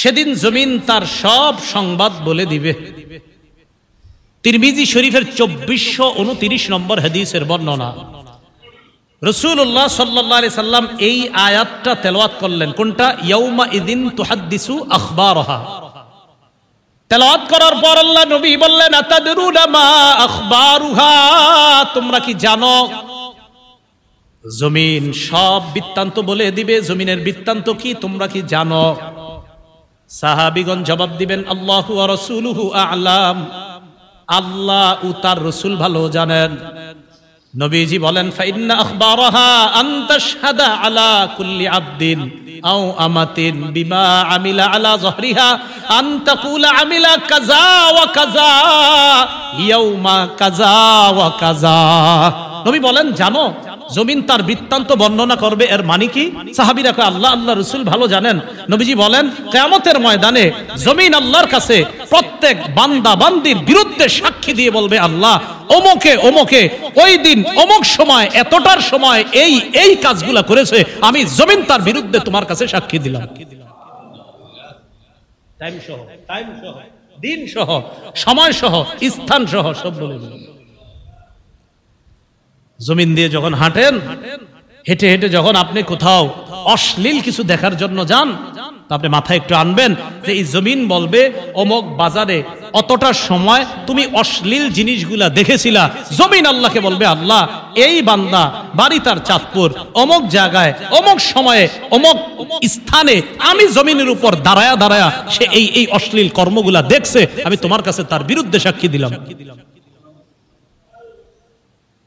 সেদিন জমিন তার সব সংবাদ বলে দিবে। তিরমিজি শরীফের 2429 নম্বর হাদিসের বর্ণনা। রাসূলুল্লাহ সাল্লাল্লাহু আলাইহি সাল্লাম এই আয়াতটা তেলাওয়াত করলেন। কোনটা? ইয়াউমা ইযিন তুহাদ্দিসু আখবারাহা। তেলাওয়াত করার পর আল্লাহ নবী বললেন, আতাদরুনা মা আখবারুহা, তোমরা কি জানো জমিন সব বৃত্তান্ত বলে দিবে? জমিনের বৃত্তান্ত কি তোমরা কি জানো? সাহাবীগণ জবাব দিবেন, আল্লাহু ওয়া রাসূলুহু আ'লাম, আল্লাহ ও তার রাসূল ভালো জানেন। নবীজি বলেন, ফাইন্না আখবারাহা আন তাশহাদা আলা কুল্লি আবদিন আও আমাতিন বিমা আমিলা আলা যহরিহা আন তাকুলা আমিলা কাযা ওয়া কাযা ইয়াউমা কাযা ওয়া কাযা। নবী বলেন, জানো জমিন তার বৃত্তান্ত বর্ণনা করবে। এর মানে কি? সাহাবীরা কয় আল্লাহ আল্লাহ রাসূল ভালো জানেন। নবীজি বলেন কিয়ামতের ময়দানে জমিন আল্লাহর কাছে প্রত্যেক বান্দা বান্দির বিরুদ্ধে সাক্ষী দিয়ে বলবে, আল্লাহ অমুকে অমুকে ওই দিন অমুক সময় এতটার সময় এই এই কাজগুলা করেছে, আমি জমিন তার বিরুদ্ধে তোমার কাছে সাক্ষী দিলাম। টাইম সহ, দিন সহ, সময় সহ, স্থান সহ সব বলে দিল। জমিন দিয়ে যখন হাঁটেন, হেঁটে হেঁটে যখন আপনি কোথাও অশ্লীল কিছু দেখার জন্য যান, তা আপনি মাথায় একটু আনবেন যে এই জমিন বলবে অমুক বাজারে অতটা সময় তুমি অশ্লীল জিনিসগুলা দেখেছিলা। জমিন আল্লাহকে বলবে, আল্লাহ এই বান্দা বাড়ি তার চাঁদপুর, অমুক জায়গায় অমুক সময়ে অমুক স্থানে আমি জমিনের উপর দাঁড়ায়া দাঁড়ায়া সে এই এই অশ্লীল কর্মগুলা দেখছে, আমি তোমার কাছে তার বিরুদ্ধে সাক্ষী দিলাম।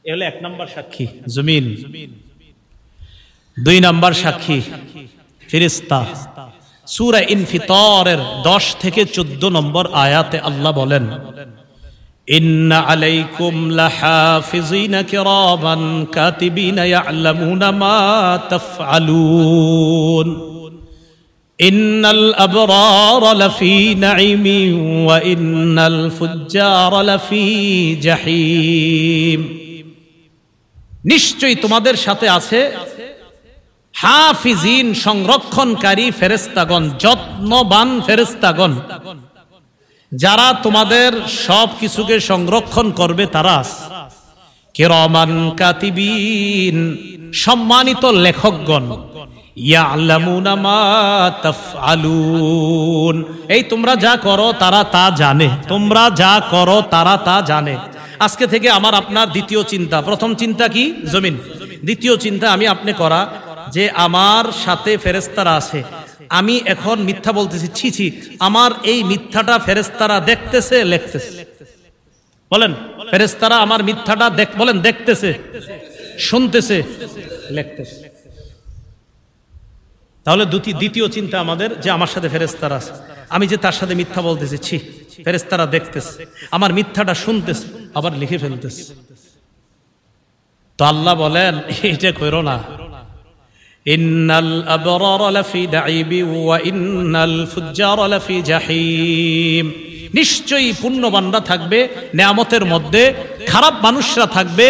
এ হলো 1 নম্বর সাক্ষী জমিন। 2 নম্বর সাক্ষী ফেরেশতা। সূরা ইনফিতারের 10 থেকে 14 নম্বর আয়াতে আল্লাহ বলেন, ইন্না আলাইকুম লাহাফিজিনা কিরামান কাতিবিনা ইয়ালামুনা মা তাফআলুন ইন্নাল আবরারা লাফি নাঈমিন ওয়া ইন্নাল ফুজ্জারা লাফি জাহিম। নিশ্চয়ই তোমাদের সাথে আছে হাফিজিন, সংরক্ষণকারী ফেরেশতাগণ, যত্নবান ফেরেশতাগণ, যারা তোমাদের সব কিছুকে সংরক্ষণ করবে। তারা কিরামান কাতিবিন, সম্মানিত লেখকগণ, ইয়ালামুনা মা তাফআলুন, এই তোমরা যা করো তারা তা জানে, তোমরা যা করো তারা তা জানে। আজকে থেকে আমার আপনার দ্বিতীয় চিন্তা, প্রথম চিন্তা কি? জমিন। দ্বিতীয় চিন্তা আমি আপনি করা যে আমার সাথে ফেরেশতারা আছে, আমি এখন মিথ্যা বলতেছি, ছি ছি, আমার এই মিথ্যাটা ফেরেশতারা দেখতেছে, লিখতেছে। বলেন, ফেরেশতারা আমার মিথ্যাটা বলেন দেখতেছে, শুনতেছে, লিখতেছে। তাহলে দ্বিতীয় চিন্তা আমাদের যে আমার সাথে ফেরেশতারা আছে, আমি যে তার সাথে মিথ্যা বলতেছি, ছি, ফেরেশতারা দেখতেছে, আমার মিথ্যাটা শুনতেছে, আবার লিখে ফেলতেছে। তো আল্লাহ বলেন এটা করো না। ইন্নাল আবরারা লাফি নাঈমিন ওয়া ইন্নাল ফুজ্জারা লাফি জাহিম। নিশ্চয়ই পুণ্যবানরা থাকবে নেয়ামতের মধ্যে, খারাপ মানুষরা থাকবে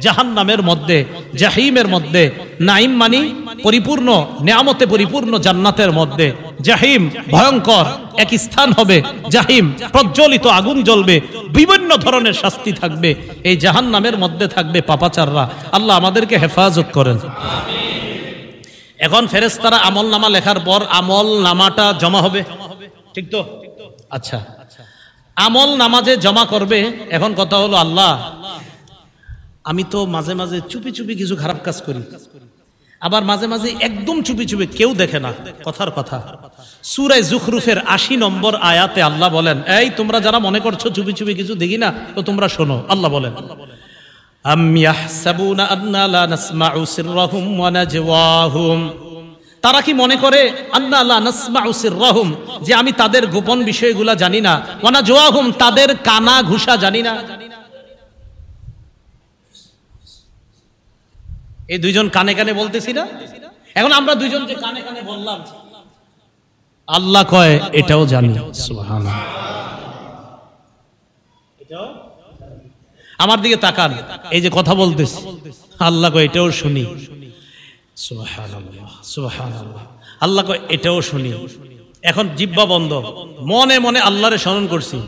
জাহান্নামের মধ্যে, জাহিমের মধ্যে। নাঈম মানি পরিপূর্ণ নেয়ামতে পরিপূর্ণ জান্নাতের মধ্যে, জাহিম ভয়ঙ্কর এক স্থান হবে, জাহিম প্রজ্বলিত আগুন জ্বলবে, বিভিন্ন ধরনের শাস্তি থাকবে। এই জাহান্নামের মধ্যে থাকবে পাপাচাররা। আল্লাহ আমাদেরকে হেফাজত করেন। এখন ফেরেশতারা আমল নামা লেখার পর আমল নামাটা জমা হবে, ঠিক তো? আচ্ছা, আমল নামাজে জমা করবে। এখন কথা হলো, আল্লাহ আমি তো মাঝে মাঝে চুপি চুপি কিছু খারাপ কাজ করি, আবার মাঝে মাঝে একদম চুপি চুপি, কেউ দেখে না। কথার কথা, সূরা যুখরুফের ৮০ নম্বর আয়াতে আল্লাহ বলেন, এই তোমরা যারা মনে করছো চুপি চুপি কিছু দেখি না, তো তোমরা শোনো। আল্লাহ বলেন, আম ইয়াহসাবুনা আন্না লা নাসমাউ সিররাহুম ওয়া নাজওয়াহুম, তারা কি মনে করে আন্না লা নাসমাউ সিররাহুম, যে আমি তাদের গোপন বিষয়গুলা জানি না, ওয়া নাজওয়াহুম, তাদের কানা ঘুষা জানি না। এই দুইজন কানে কানে বলতেছি না? এখন আমরা দুইজন যে কানে কানে বললাম, আল্লাহ কয় এটাও জানি। সুবহানাল্লাহ। এটাও আমার দিকে তাকান, এই যে কথা বলতেছি, আল্লাহ কয় এটাও শুনি। সুবহানাল্লাহ, সুবহানাল্লাহ। আল্লাহ কয় এটাও শুনি। এখন জিহ্বা বন্ধ, মনে মনে আল্লাহরে স্মরণ করছি,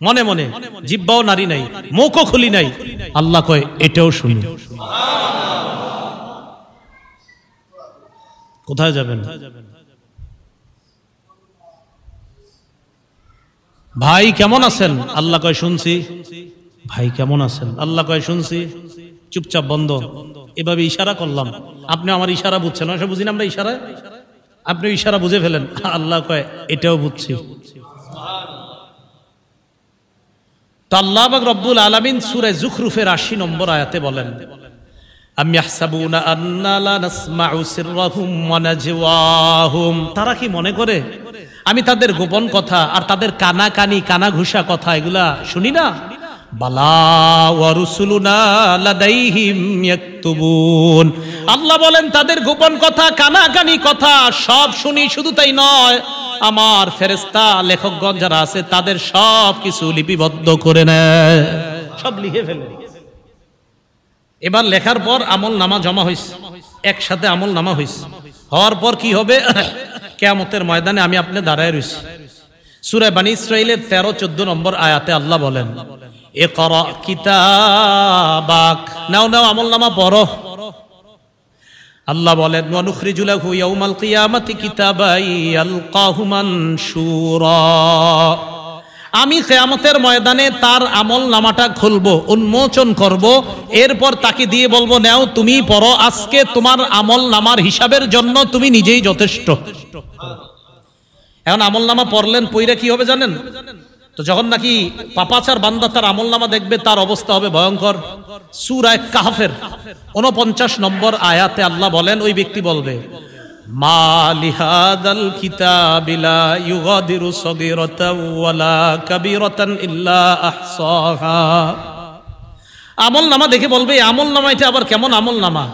মনে মনে, জিহ্বাও নারী নাই, মুখও খুলি নাই। আল্লাহ কয় এটাও শুনি। কোথায় যাবেন? ভাই কেমন আছেন? আল্লাহ কয় শুনছি। ভাই কেমন আছেন? আল্লাহ কয় শুনছি। চুপচাপ বন্ধ। এভাবে ইশারা করলাম, আপনি আমার ইশারা বুঝছেন, না বুঝি না আমরা ইশারা, আপনি ইশারা বুঝে ফেলেন। আল্লাহ কয় এটাও বুঝছি। তো আল্লাহ পাক রব্বুল আলামিন সূরা যুখরুফের ৮০ নম্বর আয়াতে বলেন, আম ইয়াহসাবুনা আন্না লা নাসমাউ সিররাহুম ওয়া নাজওয়াহুম, তারা কি মনে করে আমি তাদের গোপন কথা আর তাদের কানা কানি কানা ঘুষা কথা এগুলা শুনি না? বালা ওয়া রুসুলুনা লাদাইহিম ইয়াকতুবুন। আল্লাহ বলেন তাদের গোপন কথা, কানাকানি কথা সব শুনি। শুধু তাই নয়, আমার ফেরেশতা লেখকগণ যারা আছে তাদের সব কিছু লিপিবদ্ধ করে নেয়, সব লিখে ফেলে। এবার লেখার পর আমল নামা জমা হইছে, একসাথে আমল নামা হইছে। হওয়ার পর কি হবে? কিয়ামতের ময়দানে আমি আপনি দাঁড়ায় রইছি। সূরা বনী ইসরাঈলের 13-14 নম্বর আয়াতে আল্লাহ বলেন, ইকরা কিতাবাক, নাও নাও আমল নামা পড়ো। আল্লাহ বলেন, ওয়া নুখরিজু লাহু ইয়াউমাল কিয়ামাতি কিতাবান ইয়ালকাহু মানশুরা, আমি কিয়ামতের ময়দানে তার আমল নামাটা খুলবো, উন্মোচন করব, এরপর তাকে দিয়ে বলবো, নাও তুমি পড়ো, আজকে তোমার আমল নামার হিসাবের জন্য তুমি নিজেই যথেষ্ট। এখন আমল নামা পড়লেন, পইরা কি হবে জানেন? তো যখন নাকি পাপাচার বান্দা তার আমল নামা দেখবে, তার অবস্থা হবে ভয়ঙ্কর। সূরা কাহফের 49 নম্বর আয়াতে আল্লাহ বলেন, ওই ব্যক্তি বলবে, মা লিহাদাল কিতাবি লা ইউগাদিরু সগীরাতান ওয়ালা কাবীরাতান ইল্লা আহসাহা। আমল নামা দেখে বলবে, আমল নামা এটা আবার কেমন আমল নামা?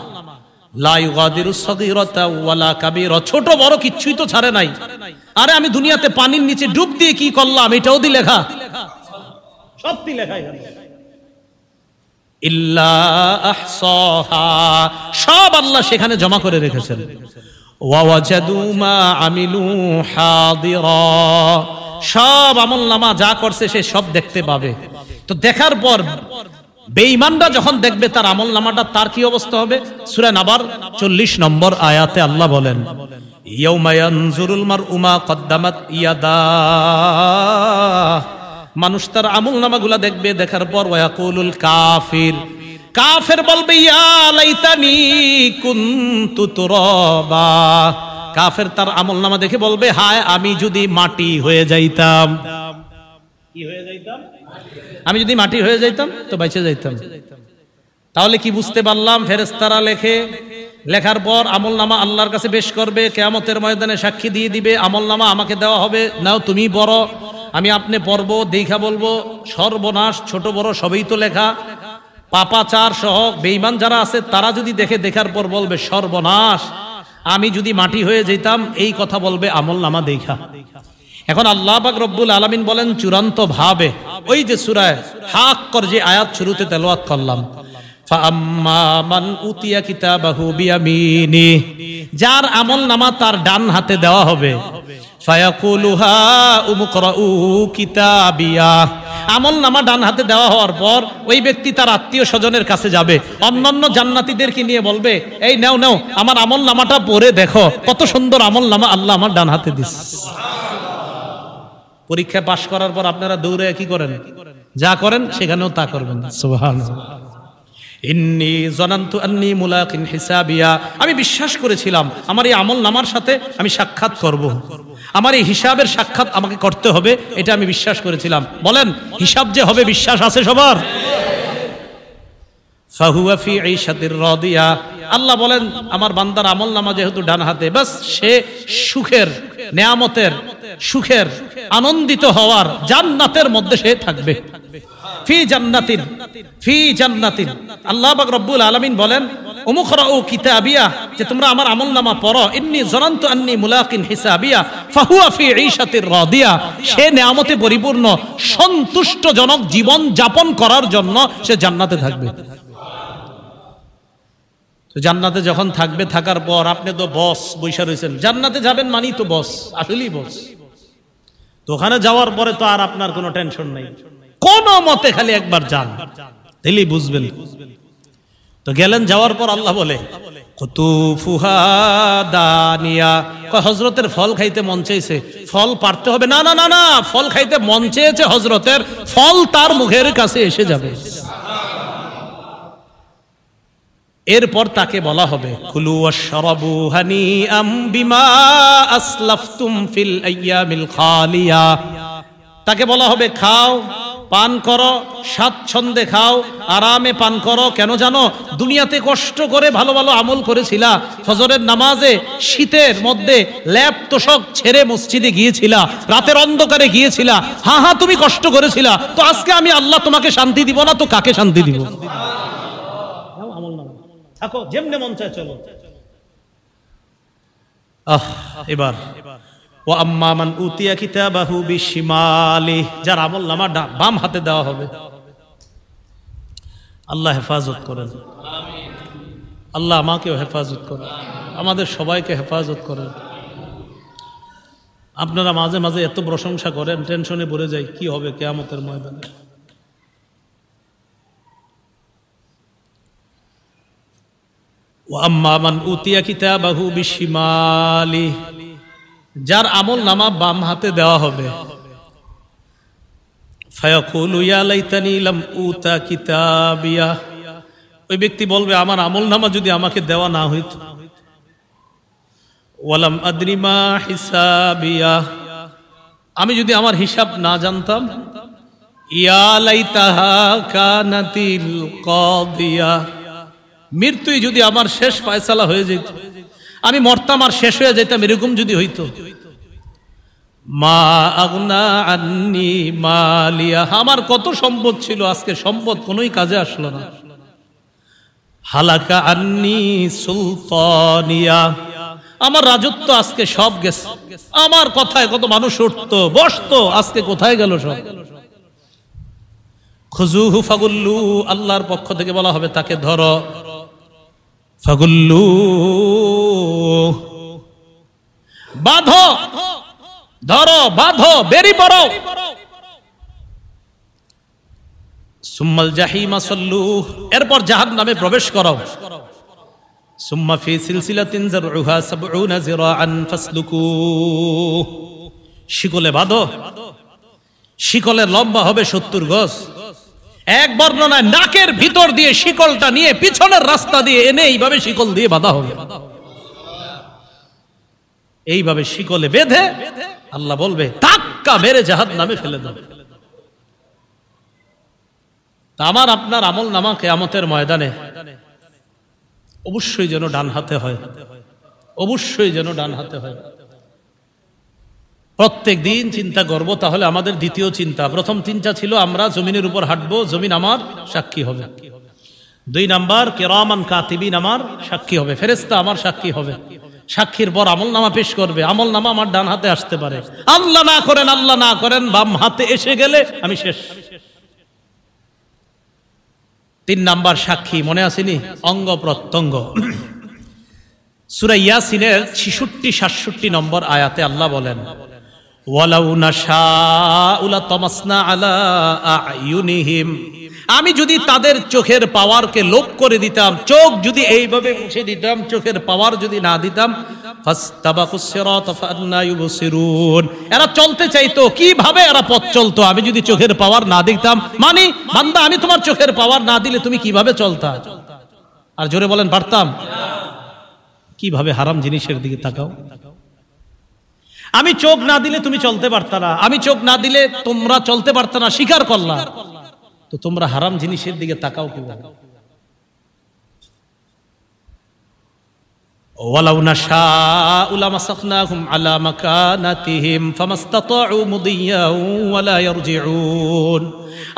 লা ইউগাদিরু সগীরাতান ওয়ালা কাবীরা, ছোট বড় কিচ্ছুই তো ছাড়ে নাই। আরে আমি দুনিয়াতে পানির নিচে ডুব দিয়ে কি করলাম, এটাও দি লেখা, সবই লেখা। ইল্লা আহসাহা, সব আল্লাহ সেখানে জমা করে রেখেছেন। ওয়া ওয়াজাদু মা আমিলু হাদিরা, সব আমল নামা যা করছে সে সব দেখতে পাবে। তো দেখার পর বেঈমানরা যখন দেখবে তার আমল নামাটা, তার কি অবস্থা হবে? সূরা নাবার 40 নম্বর আয়াতে আল্লাহ বলেন, ইয়াউমা ইয়ানজুরুল মারউ মা কদ্দামাত ইয়াদাহ, মানুষ তার আমল নামাগুলা দেখবে, দেখার পর ওয়াকুলুল কাফির, কাফের বলবে, ইয়া লাইতানি কুনতু তুরাবা, কাফের তার আমল নামা দেখে বলবে, হায় আমি যদি মাটি হয়ে যাইতাম। কি হয়ে যাইতাম? আমি যদি মাটি হয়ে যাইতাম তো বেঁচে যাইতাম। তাহলে কি বুঝতে পারলাম? ফেরেশতারা লেখে, লেখার পর আমল নামা আল্লাহর কাছে পেশ করবে, কিয়ামতের ময়দানে সাক্ষী দিয়ে দিবে, আমল নামা আমাকে দেওয়া হবে, নাও তুমি পড়ো। আমি আপনি পড়বো, দেখা বলবো, সর্বনাশ, ছোট বড় সবই তো লেখা। পাপাচার সহ বেঈমান যারা আছে তারা যদি দেখে, দেখার পর বলবে, সর্বনাশ, আমি যদি মাটি হয়ে যেতাম, এই কথা বলবে আমল নামা দেখা। এখন আল্লাহ পাক রব্বুল আলামিন বলেন চূড়ান্ত ভাবে, ওই যে সূরা হাক্কর যে আয়াত শুরুতে তেলাওয়াত করলাম, ফাআম্মা মান উতিয়া কিতাবাহু বিয়ামিনি, যার আমল নামা তার ডান হাতে দেওয়া হবে, ফায়াকুলু হা উমকরাউ কিতাবিয়া, আমল নামা ডান হাতে দেওয়া হওয়ার পর ওই ব্যক্তি তার আত্মীয় স্বজনের কাছে যাবে, অন্যান্য জান্নাতীদেরকে নিয়ে বলবে, এই নাও নাও আমার আমল নামাটা পড়ে দেখো, কত সুন্দর আমল নামা আল্লাহ আমার ডান হাতে দিচ্ছে। পরীক্ষা পাশ করার পর আপনারা দৌড়ে কি করেন? যা করেন সেখানেও তা করবেন। সুবহানাল্লাহ। ইন্নী জানান্তু আন্নী মুলাকিন হিসাবিয়া, আমি বিশ্বাস করেছিলাম আমার এই আমল নামার সাথে আমি সাক্ষাৎ করব, আমার এই হিসাবের সাক্ষাৎ আমাকে করতে হবে, এটা আমি বিশ্বাস করেছিলাম। বলেন হিসাব যে হবে বিশ্বাস আছে সবার? ফাহুয়া ফি ঈশাতির রাদিয়া, আল্লাহ বলেন আমার বান্দার আমল নামা যেহেতু ডান হাতে, বাস সে সুখের, নেয়ামতের, সুখের, আনন্দিত হওয়ার জান্নাতের মধ্যে সে থাকবে। ফি জান্নাতিন, ফি জান্নাতিন। আল্লাহ পাক রব্বুল আলামিন বলেন, উমকরাউ কিতাবিয়া, যে তোমরা আমার আমলনামা পড়ো, ইন্নী জানান্তু আন্নী মুলাকিন হিসাবিয়া ফাহুয়া ফি ঈশাতির রাদিয়া, সে নেয়ামতে পরিপূর্ণ সন্তুষ্টজনক জীবন যাপন করার জন্য সে জান্নাতে থাকবে। তো জান্নাতে যখন থাকবে, থাকার পর আপনি তো বস বৈশা রয়েছেন, জান্নাতে যাবেন মানেই তো বস, আসলেই বস। তো ওখানে যাওয়ার পরে তো আর আপনার কোনো টেনশন নাই, কোন মতে খালি একবার যান, তাহলেই বুঝবেন। তো গেলেন, যাওয়ার পর আল্লাহ বলে কুতুফুহা দানিয়া, হযরতের ফল খাইতে মন চাইছে, ফল পারতে হবে না, না না না, ফল খাইতে মন চেয়েছে হযরতের, ফল তার মুখের কাছে এসে যাবে। এরপর তাকে বলা হবে কুলু ওয়াশরাবু হানিআম বিমা আসলাফতুম ফিল আইয়ামিল খালিয়া, তাকে বলা হবে খাও পান করো, স্বাচ্ছন্দ্যে খাও, আরামে পান করো। কেন জানো? দুনিয়াতে কষ্ট করে ভালো ভালো আমল করেছিলা, ফজরের নামাজে শীতের মধ্যে ল্যাপ তোষক ছেড়ে মসজিদে গিয়েছিলা, রাতের অন্ধকারে গিয়েছিলা, হ্যাঁ তুমি কষ্ট করেছিলা। তো আজকে আমি আল্লাহ তোমাকে শান্তি দিব না তো কাকে শান্তি দিব? আমল নামা থাকো, যেমনে মন চায় চলো। এবার ও আম্মা মান উতিয়া কিতাবাহু বিশিমালি, যার আমল নামা বাম হাতে দেওয়া হবে। আল্লাহ হেফাজত করেন, আল্লাহ আমাকেও হেফাজত করেন, আমাদের সবাইকে হেফাজত করেন। আপনারা মাঝে মাঝে এত প্রশংসা করেন, টেনশনে পড়ে যাই কি হবে কিয়ামতের ময়দানে। ও আম্মা মান উতিয়া কিতাবাহু বিশিমালি, যার আমল নামা বাম হাতে দেওয়া হবে। ফায়াকুলু ইয়া লাইতানি লাম উতা কিতাবিয়া, ওই ব্যক্তি বলবে আমার আমল নামা যদি আমাকে দেওয়া না হইতো। ওয়ালাম আদরি মা হিসাবিয়া, আমি যদি আমার হিসাব না জানতাম। ইয়া লাইতাহা কানাতিল কাদিয়া, মৃত্যুই যদি আমার শেষ ফয়সালা হয়ে যেত, আমি মরতাম আর শেষ হয়ে যেতাম, এরকম যদি হইতো। মা আগনা আন্নি মালিয়া, আমার কত সম্পদ ছিল, আজকে সম্পদ কোনোই কাজে আসলো না। হালাকা আন্নি সুলতানিয়া, আমার রাজত্ব আজকে সব গেছে, আমার কথায় কত মানুষ উঠতো বসতো, আজকে কোথায় গেল সব। খুজুহু ফাগুল্লু, আল্লাহর পক্ষ থেকে বলা হবে তাকে ধরো। ফাগুল্লু, বাঁধো, ধরো, বাঁধো, বেরি পড়ো। সুম্মাল জাহিমা সাল্লু, এরপর জাহান্নামে প্রবেশ করো। সুম্মা ফি সিলসিলাতিন যারউহা ৭০ যিরাআন ফাসলুকু, শিকলে বাঁধো, শিকলের লম্বা হবে ৭০ গজ। এক বর্ণনায় নাকের ভিতর দিয়ে শিকলটা নিয়ে পিছনের রাস্তা দিয়ে এনে এইভাবে শিকল দিয়ে বাঁধা হবে। এইভাবে শিকলে বেঁধে আল্লাহ বলবে ধাক্কা মেরে জাহান্নামে ফেলে দাও। তা আমার আপনার আমল নামা কিয়ামতের ময়দানে অবশ্যই যেন ডান হাতে হয়, অবশ্যই যেন ডান হাতে হয়। প্রত্যেক দিন চিন্তা করব। তাহলে আমাদের দ্বিতীয় চিন্তা, প্রথম চিন্তা ছিল আমরা জমিনের উপর হাঁটবো, জমিন আমার সাক্ষী হবে। ২ নাম্বার কিরামান কাতিবিন আমার সাক্ষী হবে, ফেরেশতা আমার সাক্ষী হবে। সাক্ষীর পর আমল নামা পেশ করবে, আমল নামা আমার ডান হাতে আসতে পারে। আল্লাহ না করেন, আল্লাহ না করেন বাম হাতে এসে গেলে আমি শেষ। ৩ নাম্বার সাক্ষী মনে আসেনি? অঙ্গ প্রত্যঙ্গ। সূরা ইয়াসিনের ৬৬-৬৭ নম্বর আয়াতে আল্লাহ বলেন ওয়ালাউ নাশাউ লাতামাসনা আলা আয়ুনিহিম, আমি যদি তাদের চোখের পাওয়ারকে লোপ করে দিতাম, চোখ যদি এইভাবে মুছে দিতাম, চোখের পাওয়ার যদি না দিতাম, ফাসতাবাকুস সিরাত ফাআন্না ইউবসিরুন, এরা চলতে চাইতো কিভাবে, এরা পথ চলতো আমি যদি চোখের পাওয়ার না দিতাম। মানে বান্দা আমি তোমার চোখের পাওয়ার না দিলে তুমি কিভাবে চলতা? আর জোরে বলেন পারতাম? কিভাবে হারাম জিনিসের দিকে তাকাও। আমি চোখ না দিলে তুমি চলতে পারতা না, আমি চোখ না দিলে তোমরা চলতে পারতা না, স্বীকার করলা, তো তোমরা হারাম জিনিসের দিকে তাকাও কিভাবে? ওয়ালাউ নাশাউ লামাসাখনাহুম আলা মাকানাতিহিম ফামাসতাতাউ মুদিয়্যাও ওয়ালা ইয়ারজিউন,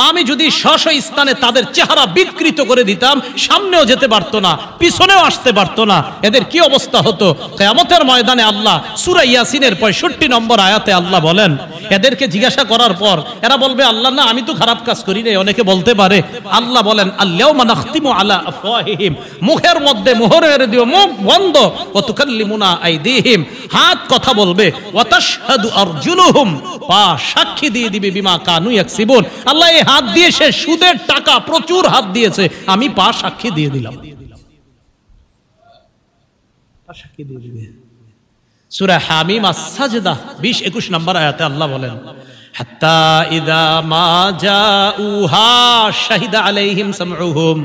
আমি যদি স্ব স্থানে তাদের চেহারা বিকৃত করে দিতাম, সামনেও যেতে পারতো না, পিছনেও আসতে পারতো না, এদের কি অবস্থা হতো? কিয়ামতের ময়দানে আল্লাহ সূরা ইয়াসিনের ৬৫ নম্বর আয়াতে আল্লাহ বলেন, এদেরকে জিজ্ঞাসা করার পর এরা বলবে আল্লাহ না আমি তো খারাপ কাজ করি নাই, অনেকে বলতে পারে। আল্লাহ বলেন আল-ইয়াওমা নাখতিমু আলা আফওয়াহিহিম, মুখের মধ্যে মোহর মেরে দিও, মুখ বন্ধ। ওয়া তুকাল্লিমুনা আইদিহিম, হাত কথা বলবে। ওয়া তাশহাদু আরজুলুহুম, পা সাক্ষী দিয়ে দিবে বিমা কানু ইয়াকসিবুন, আল্লাহ এই হাত দিয়ে সে সুদের টাকা প্রচুর হাত দিয়েছে, আমি পা সাক্ষী দিয়ে দিলাম। পা সাক্ষী দিয়ে দিবে। সূরা হামিম আস-সাজদা ২০-২১ নম্বর আয়াতে আল্লাহ বলেন হাত্তা ইযা মা জাউহা শাহিদা আলাইহিম সামউহুম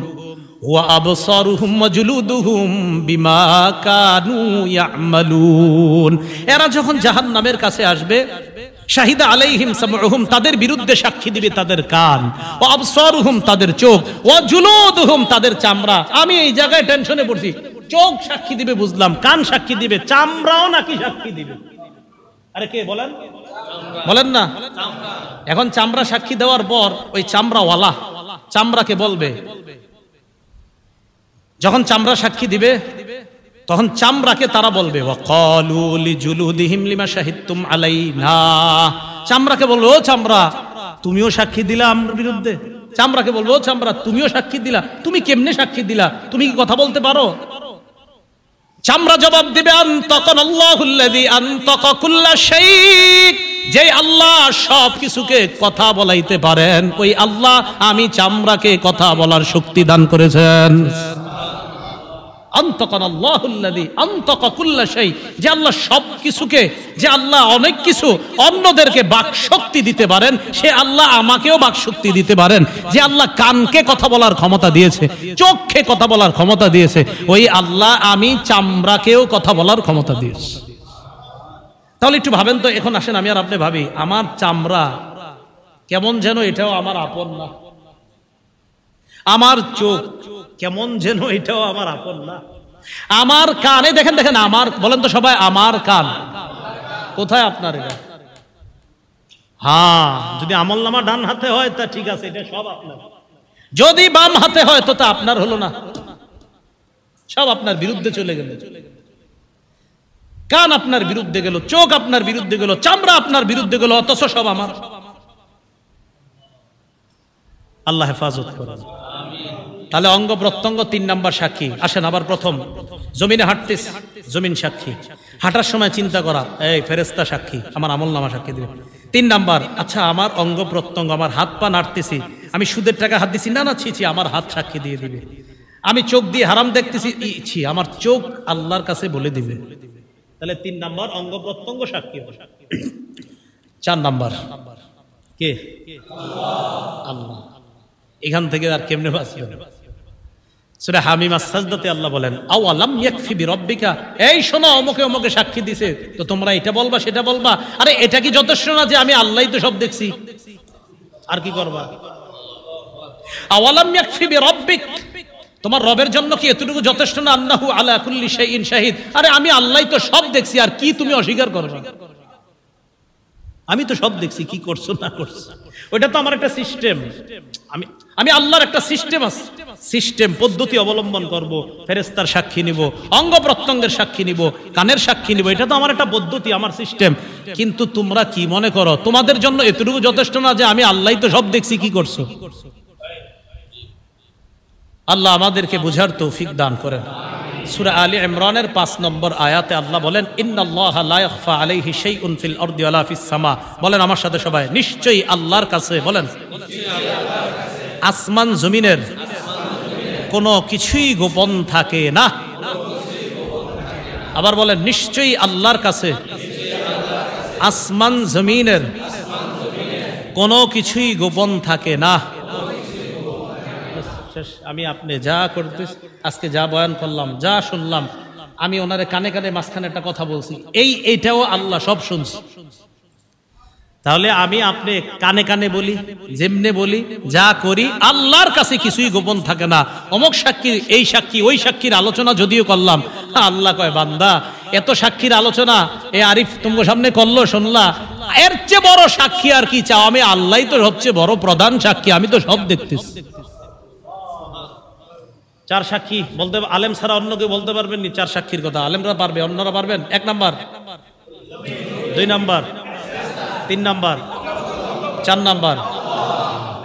ওয়া আবসারুহুম ওয়া জুলুদুহুম বিমা কানু ইয়ামালুন, এরা যখন জাহান্নামের কাছে আসবে শাহিদা আলাইহিম সামউহুম, তাদের বিরুদ্ধে সাক্ষী দিবে তাদের কান, ওয়া আবসারুহুম, তাদের চোখ, ওয়া জুলুদুহুম, তাদের চামড়া। আমি এই জায়গায় টেনশনে পড়ছি, চোখ সাক্ষী দিবে বুঝলাম, কান সাক্ষী দিবে, চামড়াও নাকি সাক্ষী দিবে? আরে কে বলেন, বলেন না। এখন চামড়া সাক্ষী দেওয়ার পর ওই চামড়াওয়ালা চামড়াকে বলবে, যখন চামড়া সাক্ষী দিবে তখন চামড়াকে তারা বলবে, ওয়াকালু লিজুলুদিহিম লিমা শাহিদতুম আলাইনা, চামড়াকে বলবে, ও চামড়া তুমিও সাক্ষী দিলা আমার বিরুদ্ধে। চামড়াকে বলবে, ও চামড়া তুমিও সাক্ষী দিলা, তুমি কেমনে সাক্ষী দিলা, তুমি কি কথা বলতে পারো? চামড়া জবাব দিবে, আনতাকানাল্লাহুল্লাযী আনতাকা কুল্লা শাই, যে আল্লাহ সব কিছুকে কথা বলাইতে পারেন, ওই আল্লাহ আমি চামড়াকে কথা বলার শক্তি দান করেছেন। আনতাকানাল্লাহুল্লাযী আনতাকা কুল্লা শাই, যে আল্লাহ সব কিছুকে, যে আল্লাহ অনেক কিছু অন্যদেরকে বাকশক্তি দিতে পারেন, সে আল্লাহ আমাকেও বাকশক্তি দিতে পারেন। যে আল্লাহ কানকে কথা বলার ক্ষমতা দিয়েছে, চোখকে কথা বলার ক্ষমতা দিয়েছে, ওই আল্লাহ আমি চামড়াকেও কথা বলার ক্ষমতা দিয়েছে। তাহলে একটু ভাবেন তো, এখন আসেন আমি আর আপনি ভাবি, আমার চামড়া কেমন যেন এটাও আমার আপন না, আমার চোখ কেমন যেন এটাও আমার আপন না, আমার কানে দেখেন দেখেন, আমার বলেন তো সবাই, আমার কান কোথায় আপনার? এটা হ্যাঁ, যদি আমলনামা ডান হাতে হয় তা ঠিক আছে, এটা সব আপনার। যদি বাম হাতে হয় তো তা আপনার হলো না, সব আপনার বিরুদ্ধে চলে গেল। কান আপনার বিরুদ্ধে গেল, চোখ আপনার বিরুদ্ধে গেল, চামড়া আপনার বিরুদ্ধে গেল, অথচ সব আমার। আল্লাহ হেফাজত করেন। তাহলে অঙ্গ প্রত্যঙ্গ 3 নাম্বার সাক্ষী। আসেন আবার প্রথম, জমিনে হাঁটতেছ, জমিন সাক্ষী। হাঁটার সময় চিন্তা করা, এই ফেরেশতা সাক্ষী, আমার আমলনামা সাক্ষী দিবে। 3 নাম্বার, আচ্ছা আমার অঙ্গ প্রত্যঙ্গ, আমার হাত পা নাড়তেছি, আমি সুদের টাকা হাত দিছি, না না ছি, আমার হাত সাক্ষী দিয়ে দিবে। আমি চোখ দিয়ে হারাম দেখতেছি, ছি, আমার চোখ আল্লাহর কাছে বলে দিবে। তাহলে 3 নাম্বার অঙ্গ প্রত্যঙ্গ সাক্ষী। 4 নাম্বার কে? আল্লাহ। এখান থেকে আর কেমনে বাঁচবে? সূরা হামিম আস-সাজদাতে আল্লাহ বলেন, আওয়ালাম ইয়াকফি বিরাব্বিকা, এই শোনো অমুকে অমুকে সাক্ষী দিছে, তো তোমরা এটা বলবা সেটা বলবা, আরে এটা কি যথেষ্ট না যে আমি আল্লাহই তো সব দেখছি, আর কি করবা? আওয়ালাম ইয়াকফি বিরাব্বিক, তোমার রবের জন্য কি এতটুকু যথেষ্ট না? আন্নাহু আলা কুল্লি শাইইন শাহিদ, আরে আমি আল্লাহই তো সব দেখছি, আর কি তুমি অস্বীকার করবা? আমি তো সব দেখছি, কি করছো না করছো, ওইটা তো আমার একটা সিস্টেম। আমি আল্লাহর একটা সিস্টেম আছে, সিস্টেম পদ্ধতি অবলম্বন করব, ফেরেশতার সাক্ষী নিব, অঙ্গ প্রত্যঙ্গের সাক্ষী নিব, কানের সাক্ষী নিব, এটা তো আমার একটা পদ্ধতি, আমার সিস্টেম। কিন্তু তোমরা কি মনে করো তোমাদের জন্য এতটুকু যথেষ্ট না যে আমি আল্লাহই তো সব দেখছি, কি করছো? আল্লাহ আমাদেরকে বুঝার তৌফিক দান করেন। সূরা আলী ইমরানের 5 নম্বর আয়াতে আল্লাহ বলেন, ইন্নাল্লাহা লা ইয়াখফা আলাইহি শাইউন ফিল আরদি ওয়ালা ফিস সামা। বলেন আমার সাথে সবাই, নিশ্চয়ই আল্লাহর কাছে, বলেন আসমান জমিনের কোনো কিছুই গোপন থাকে না। আবার বলেন, নিশ্চয়ই আল্লাহর কাছে আসমান জমিনের কোনো কিছুই গোপন থাকে না। আমি আপনি যা করতে আজকে যা বয়ান করলাম, যা শুনলাম, আমি ওনারে কানে কানে মাঝখানে একটা কথা বলছি, এইটাও আল্লাহ সব শুনছি। তাহলে আমি আপনি কানে কানে বলি, যেমনে বলি, যা করি, আল্লাহর কাছে কিছুই গোপন থাকে না। অমুক সাক্ষী, এই সাক্ষী, ওই সাক্ষীর আলোচনা যদিও করলাম, আল্লাহ কয় বান্দা এত সাক্ষীর আলোচনা এ আরিফ তোমার সামনে করলো, শুনলা, এর চেয়ে বড় সাক্ষী আর কি চাও? আমি আল্লাহই তো সবচেয়ে বড় প্রধান সাক্ষী, আমি তো সব দেখতেছি। 4 সাক্ষী বলতে, আলেম ছাড়া অন্য কেউ বলতে পারবেন নি 4 সাক্ষীর কথা? আলেমরা পারবে, অন্যরা পারবেন? 1 নাম্বার, 2 নাম্বার, 3 নাম্বার, 4 নাম্বার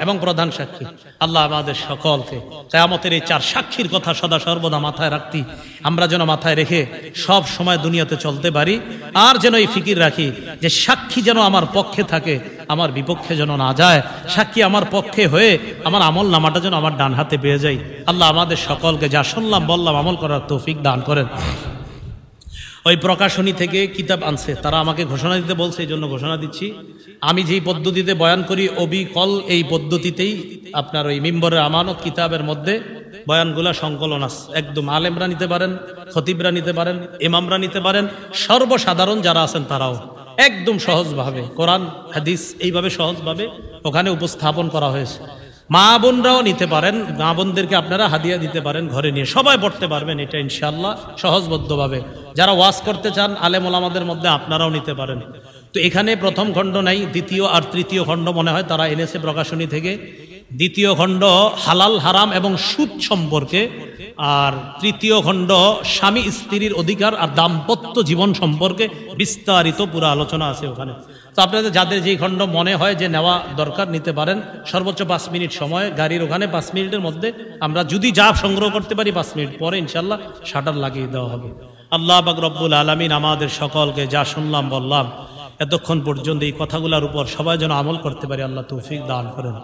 এবং প্রধান সাক্ষী। আল্লাহ আমাদের সকলকে কিয়ামতের এই 4 সাক্ষীর কথা সদা সর্বদা মাথায় রাখতে, আমরা যেন মাথায় রেখে সব সময় দুনিয়াতে চলতে পারি। আর যেন এই ফিকির রাখি যে সাক্ষী যেন আমার পক্ষে থাকে, আমার বিপক্ষে যেন না যায়। সাক্ষী আমার পক্ষে হয়ে আমার আমল নামাটা যেন আমার ডান হাতে পেয়ে যাই। আল্লাহ আমাদের সকলকে যা শুনলাম বললাম আমল করার তৌফিক দান করেন। ওই প্রকাশনী থেকে কিতাব আনছে, তারা আমাকে ঘোষণা দিতে বলছে, এই জন্য ঘোষণা দিচ্ছি। আমি যেই পদ্ধতিতে বয়ান করি অবিকল এই পদ্ধতিতেই আপনার ওই মিম্বরের আমানত কিতাবের মধ্যে বয়ানগুলা সংকলন আছে। একদম আলেমরা নিতে পারেন, খতিবরা নিতে পারেন, ইমামরা নিতে পারেন, সর্বসাধারণ যারা আছেন তারাও। একদম সহজভাবে কোরআন হাদিস এইভাবে সহজভাবে ওখানে উপস্থাপন করা হয়েছে। মা বোনরাও নিতে পারেন, মা বোনদেরকে আপনারা হাদিয়া দিতে পারেন ঘরে নিয়ে, সবাই পড়তে পারবেন এটা ইনশাআল্লাহ সহজবদ্ধভাবে। যারা ওয়াজ করতে চান আলেম ওলামাদের মধ্যে আপনারাও নিতে পারেন। তো এখানে প্রথম খণ্ড নাই, দ্বিতীয় আর তৃতীয় খণ্ড মনে হয় তারা এনেছে প্রকাশনী থেকে। দ্বিতীয় খণ্ড হালাল হারাম এবং সুদ সম্পর্কে, আর তৃতীয় খণ্ড স্বামী স্ত্রীর অধিকার আর দাম্পত্য জীবন সম্পর্কে বিস্তারিত পুরো আলোচনা আছে ওখানে। তো আপনাদের যাদের যেই খণ্ড মনে হয় যে নেওয়া দরকার নিতে পারেন। সর্বোচ্চ 5 মিনিট সময় গাড়ির ওখানে, 5 মিনিটের মধ্যে আমরা যদি যা সংগ্রহ করতে পারি 5 মিনিট পরে ইনশাল্লাহ শাটার লাগিয়ে দেওয়া হবে। আল্লাহ পাক রব্বুল আলামিন আমাদের সকলকে যা শুনলাম বললাম এতক্ষণ পর্যন্ত এই কথাগুলোর উপর সবাই যেন আমল করতে পারি, আল্লাহ তৌফিক দান করেন।